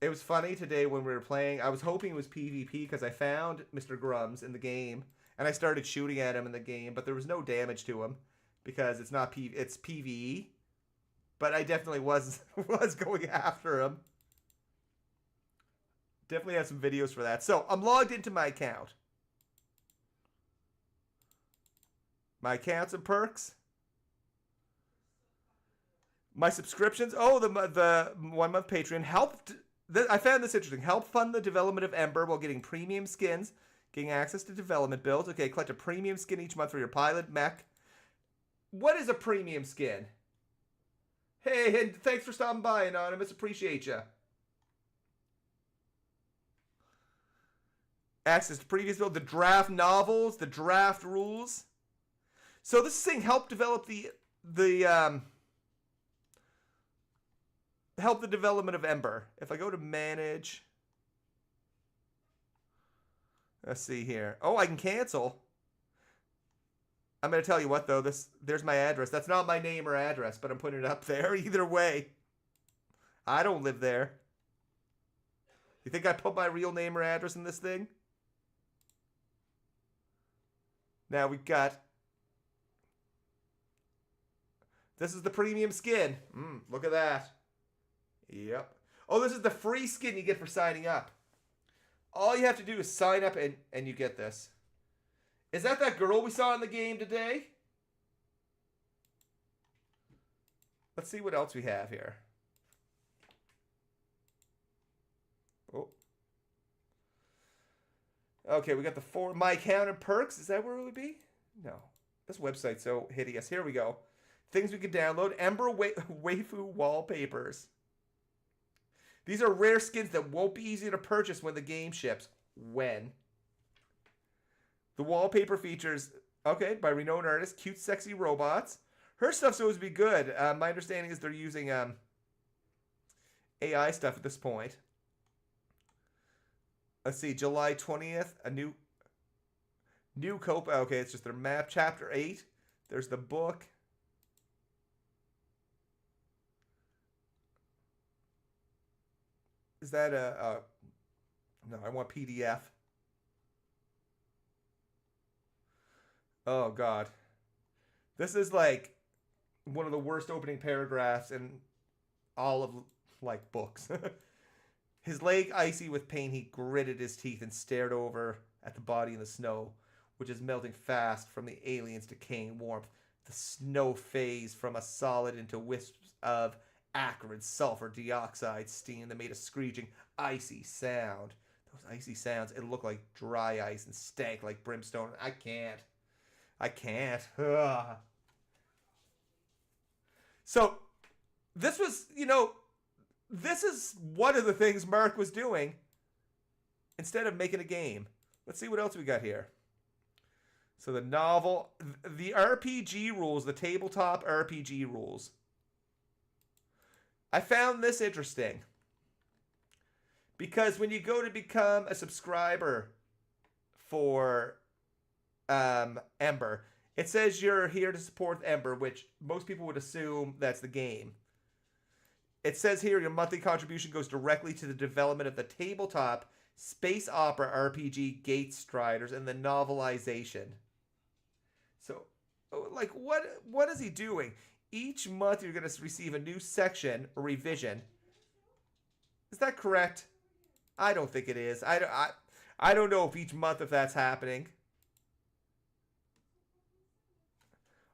It was funny today when we were playing. I was hoping it was PvP because I found Mr. Grums in the game. And I started shooting at him in the game, but there was no damage to him because it's not it's PvE. But I definitely was going after him. Definitely have some videos for that. So I'm logged into my account. My accounts and perks. My subscriptions. Oh, the 1 month Patreon helped. I found this interesting. Help fund the development of Ember while getting premium skins. Getting access to development builds. Okay, collect a premium skin each month for your pilot mech. What is a premium skin? Hey, and thanks for stopping by, Anonymous. Appreciate you. Access to previous build, the draft novels, the draft rules. So this is saying help develop help the development of Ember. If I go to manage. Let's see here. Oh, I can cancel. I'm going to tell you what, though. There's my address. That's not my name or address, but I'm putting it up there. Either way, I don't live there. You think I put my real name or address in this thing? Now we got... This is the premium skin. Look at that. Yep. Oh, this is the free skin you get for signing up. All you have to do is sign up and you get this. Is that girl we saw in the game today? Let's see what else we have here. Oh. Okay, we got the 4 my account and perks. Is that where it would be? No. This website's so hideous. Here we go. Things we can download. Ember waifu wallpapers. These are rare skins that won't be easy to purchase when the game ships. When? The wallpaper features, okay, by renowned artist, cute, sexy robots. Her stuff's supposed to be good. My understanding is they're using AI stuff at this point. Let's see, July 20th, a new cope. Okay, it's just their map. Chapter 8. There's the book. Is that no, I want PDF. Oh, God. This is like one of the worst opening paragraphs in all of, like, books. His leg icy with pain, he gritted his teeth and stared over at the body in the snow, which is melting fast from the alien's decaying warmth. The snow phased from a solid into wisps of acrid sulfur dioxide steam that made a screeching, icy sound. Those icy sounds, it looked like dry ice and stank like brimstone. I can't. Ugh. So, this was, this is one of the things Mark was doing instead of making a game. Let's see what else we got here. So the novel, the RPG rules, the tabletop RPG rules. I found this interesting. Because when you go to become a subscriber for Ember, it says you're here to support Ember, which most people would assume that's the game. It says here your monthly contribution goes directly to the development of the tabletop space opera RPG Gatestriders and the novelization. So, like, what is he doing? Each month you're going to receive a new section or revision. Is that correct? I don't think it is. I don't know if each month if that's happening.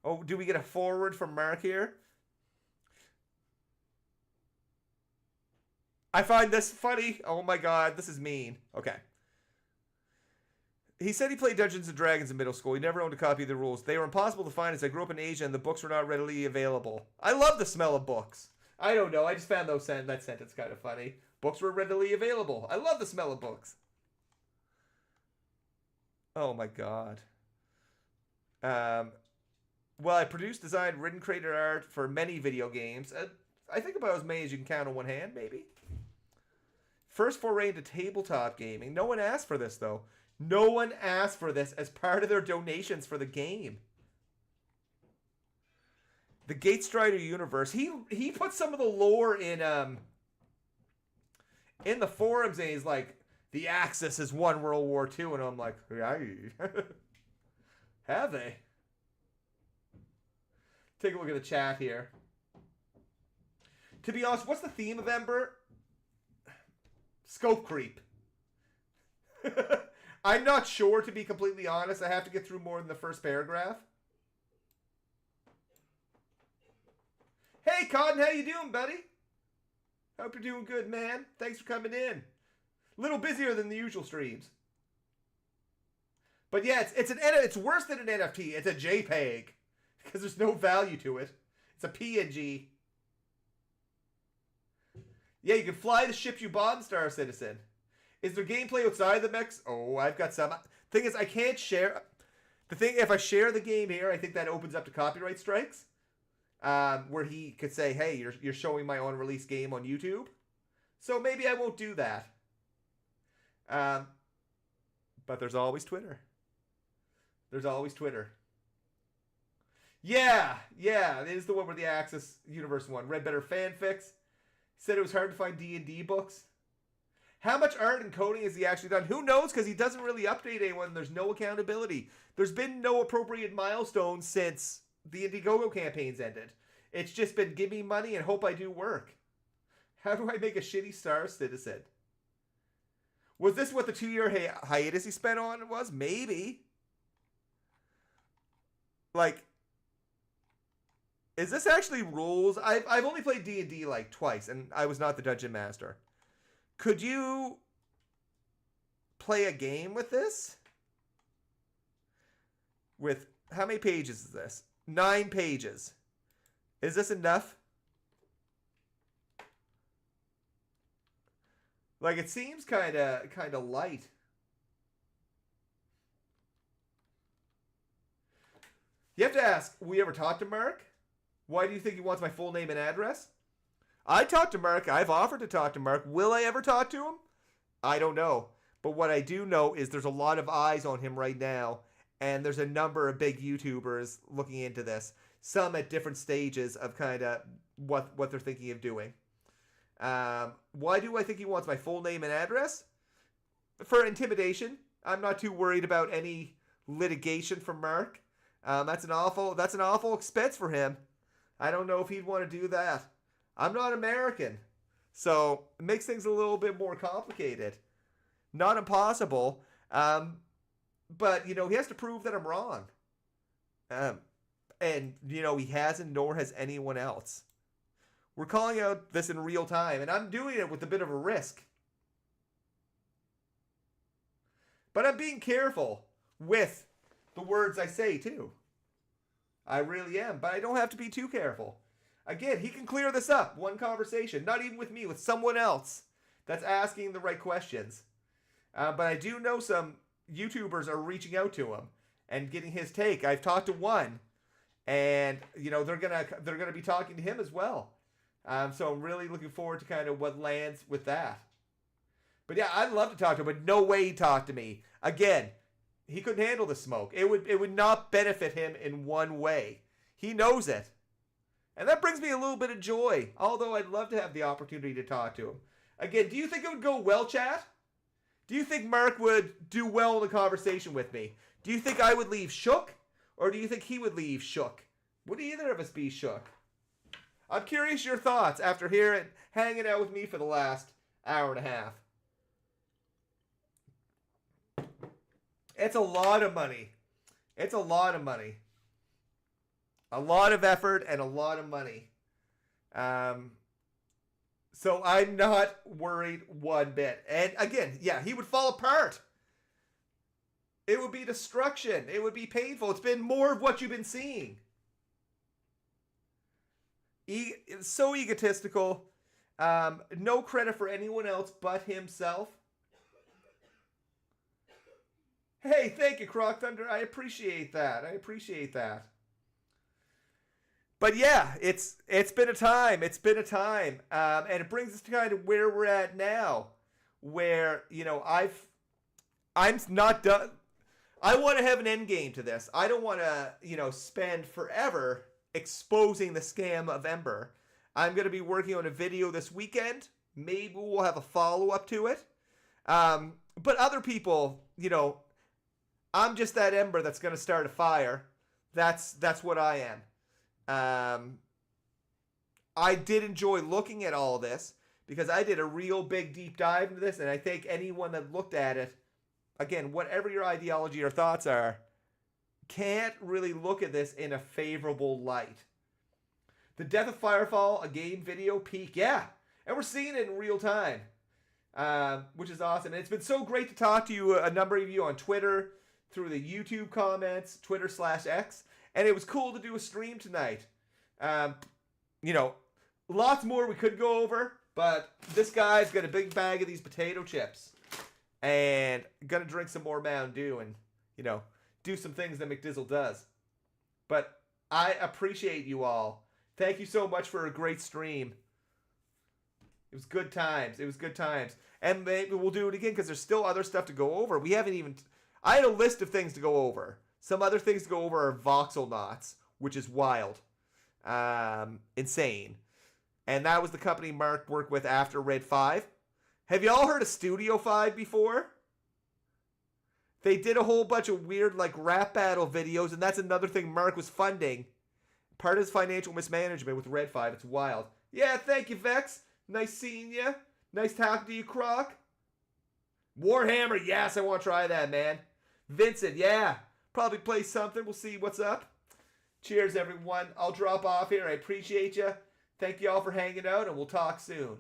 Oh, do we get a forward from Mark here? I find this funny. Oh my god, this is mean. Okay. He said he played Dungeons and Dragons in middle school. He never owned a copy of the rules. They were impossible to find as I grew up in Asia and the books were not readily available. I love the smell of books. I don't know. I just found that sentence kind of funny. Books were readily available. I love the smell of books. Oh my god. Well, I produced, designed, written, created art for many video games. I think about as many as you can count on one hand, maybe. First foray into tabletop gaming. No one asked for this, though. No one asked for this as part of their donations for the game. The Gatestrider universe. He put some of the lore in the forums, and he's like, the Axis has won World War II, and I'm like, yeah, have they? Take a look at the chat here. To be honest, what's the theme of Ember? Scope creep. I'm not sure, to be completely honest. I have to get through more than the first paragraph. Hey, Cotton, how you doing, buddy? Hope you're doing good, man. Thanks for coming in. A little busier than the usual streams. But yeah, it's worse than an NFT. It's a JPEG. Because there's no value to it. It's a PNG. Yeah, you can fly the ship you bought in Star Citizen. Is there gameplay outside the mechs? Oh, I've got some. Thing is, I can't share. The thing, if I share the game here, I think that opens up to copyright strikes. Where he could say, hey, you're showing my unreleased game on YouTube. So maybe I won't do that. But there's always Twitter. There's always Twitter. Yeah, it is the one where the Axis universe won. Read better fanfics. Said it was hard to find D&D books. How much art and coding has he actually done? Who knows, because he doesn't really update anyone. There's no accountability. There's been no appropriate milestones since the Indiegogo campaigns ended. It's just been give me money and hope I do work. How do I make a shitty Star Citizen? Was this what the 2-year hiatus he spent on was? Maybe. Like, is this actually rules? I've only played D&D like twice, and I was not the dungeon master. Could you play a game with this? With how many pages is this? 9 pages. Is this enough? Like, it seems kind of light. You have to ask, we ever talked to Mark? Why do you think he wants my full name and address? I talked to Mark. I've offered to talk to Mark. Will I ever talk to him? I don't know. But what I do know is there's a lot of eyes on him right now. And there's a number of big YouTubers looking into this. Some at different stages of kind of what they're thinking of doing. Why do I think he wants my full name and address? For intimidation. I'm not too worried about any litigation from Mark. That's an awful expense for him. I don't know if he'd want to do that. I'm not American. So it makes things a little bit more complicated. Not impossible. But, he has to prove that I'm wrong. And, he hasn't, nor has anyone else. We're calling out this in real time, and I'm doing it with a bit of a risk. But I'm being careful with the words I say, too. I really am, but I don't have to be too careful. Again, he can clear this up. One conversation, not even with me, with someone else that's asking the right questions. But I do know some YouTubers are reaching out to him and getting his take. I've talked to one, and they're gonna be talking to him as well. So I'm really looking forward to kind of what lands with that. But yeah, I'd love to talk to him, but no way he talked to me. Again, he couldn't handle the smoke. It would not benefit him in one way. He knows it. And that brings me a little bit of joy, although I'd love to have the opportunity to talk to him. Again, do you think it would go well, chat? Do you think Mark would do well in the conversation with me? Do you think I would leave shook? Or do you think he would leave shook? Would either of us be shook? I'm curious your thoughts after hanging out with me for the last hour and a half. It's a lot of money. It's a lot of money. A lot of effort and a lot of money. So I'm not worried one bit. And again, yeah, he would fall apart. It would be destruction. It would be painful. It's been more of what you've been seeing. It's so egotistical. No credit for anyone else but himself. Hey, thank you, Croc Thunder. I appreciate that. But yeah, it's been a time. It's been a time. And it brings us to kind of where we're at now, where, you know, I'm not done. I want to have an end game to this. I don't want to, you know, spend forever exposing the scam of Ember. I'm going to be working on a video this weekend. Maybe we'll have a follow-up to it. But other people, you know, I'm just that Ember that's going to start a fire. That's what I am. I did enjoy looking at all this because I did a real big deep dive into this, and I think anyone that looked at it, again, whatever your ideology or thoughts are, can't really look at this in a favorable light. The Death of Firefall, a game video peak, yeah. And we're seeing it in real time, which is awesome. And it's been so great to talk to you, a number of you on Twitter, through the YouTube comments, Twitter/X. And it was cool to do a stream tonight. You know, lots more we could go over, but this guy's got a big bag of these potato chips. And gonna drink some more Mountain Dew and, you know, do some things that McDizzle does. But I appreciate you all. Thank you so much for a great stream. It was good times. And maybe we'll do it again because there's still other stuff to go over. We haven't even... I had a list of things to go over. Some other things to go over are voxel knots, which is wild. Insane. And that was the company Mark worked with after Red 5. Have y'all heard of Studio 5 before? They did a whole bunch of weird like rap battle videos, and that's another thing Mark was funding. Part of his financial mismanagement with Red 5. It's wild. Yeah, thank you, Vex. Nice seeing you. Nice talking to you, Croc. Warhammer, yes, I want to try that, man. Vincent, yeah. Probably play something. We'll see what's up. Cheers, everyone. I'll drop off here. I appreciate you. Thank you all for hanging out, and we'll talk soon.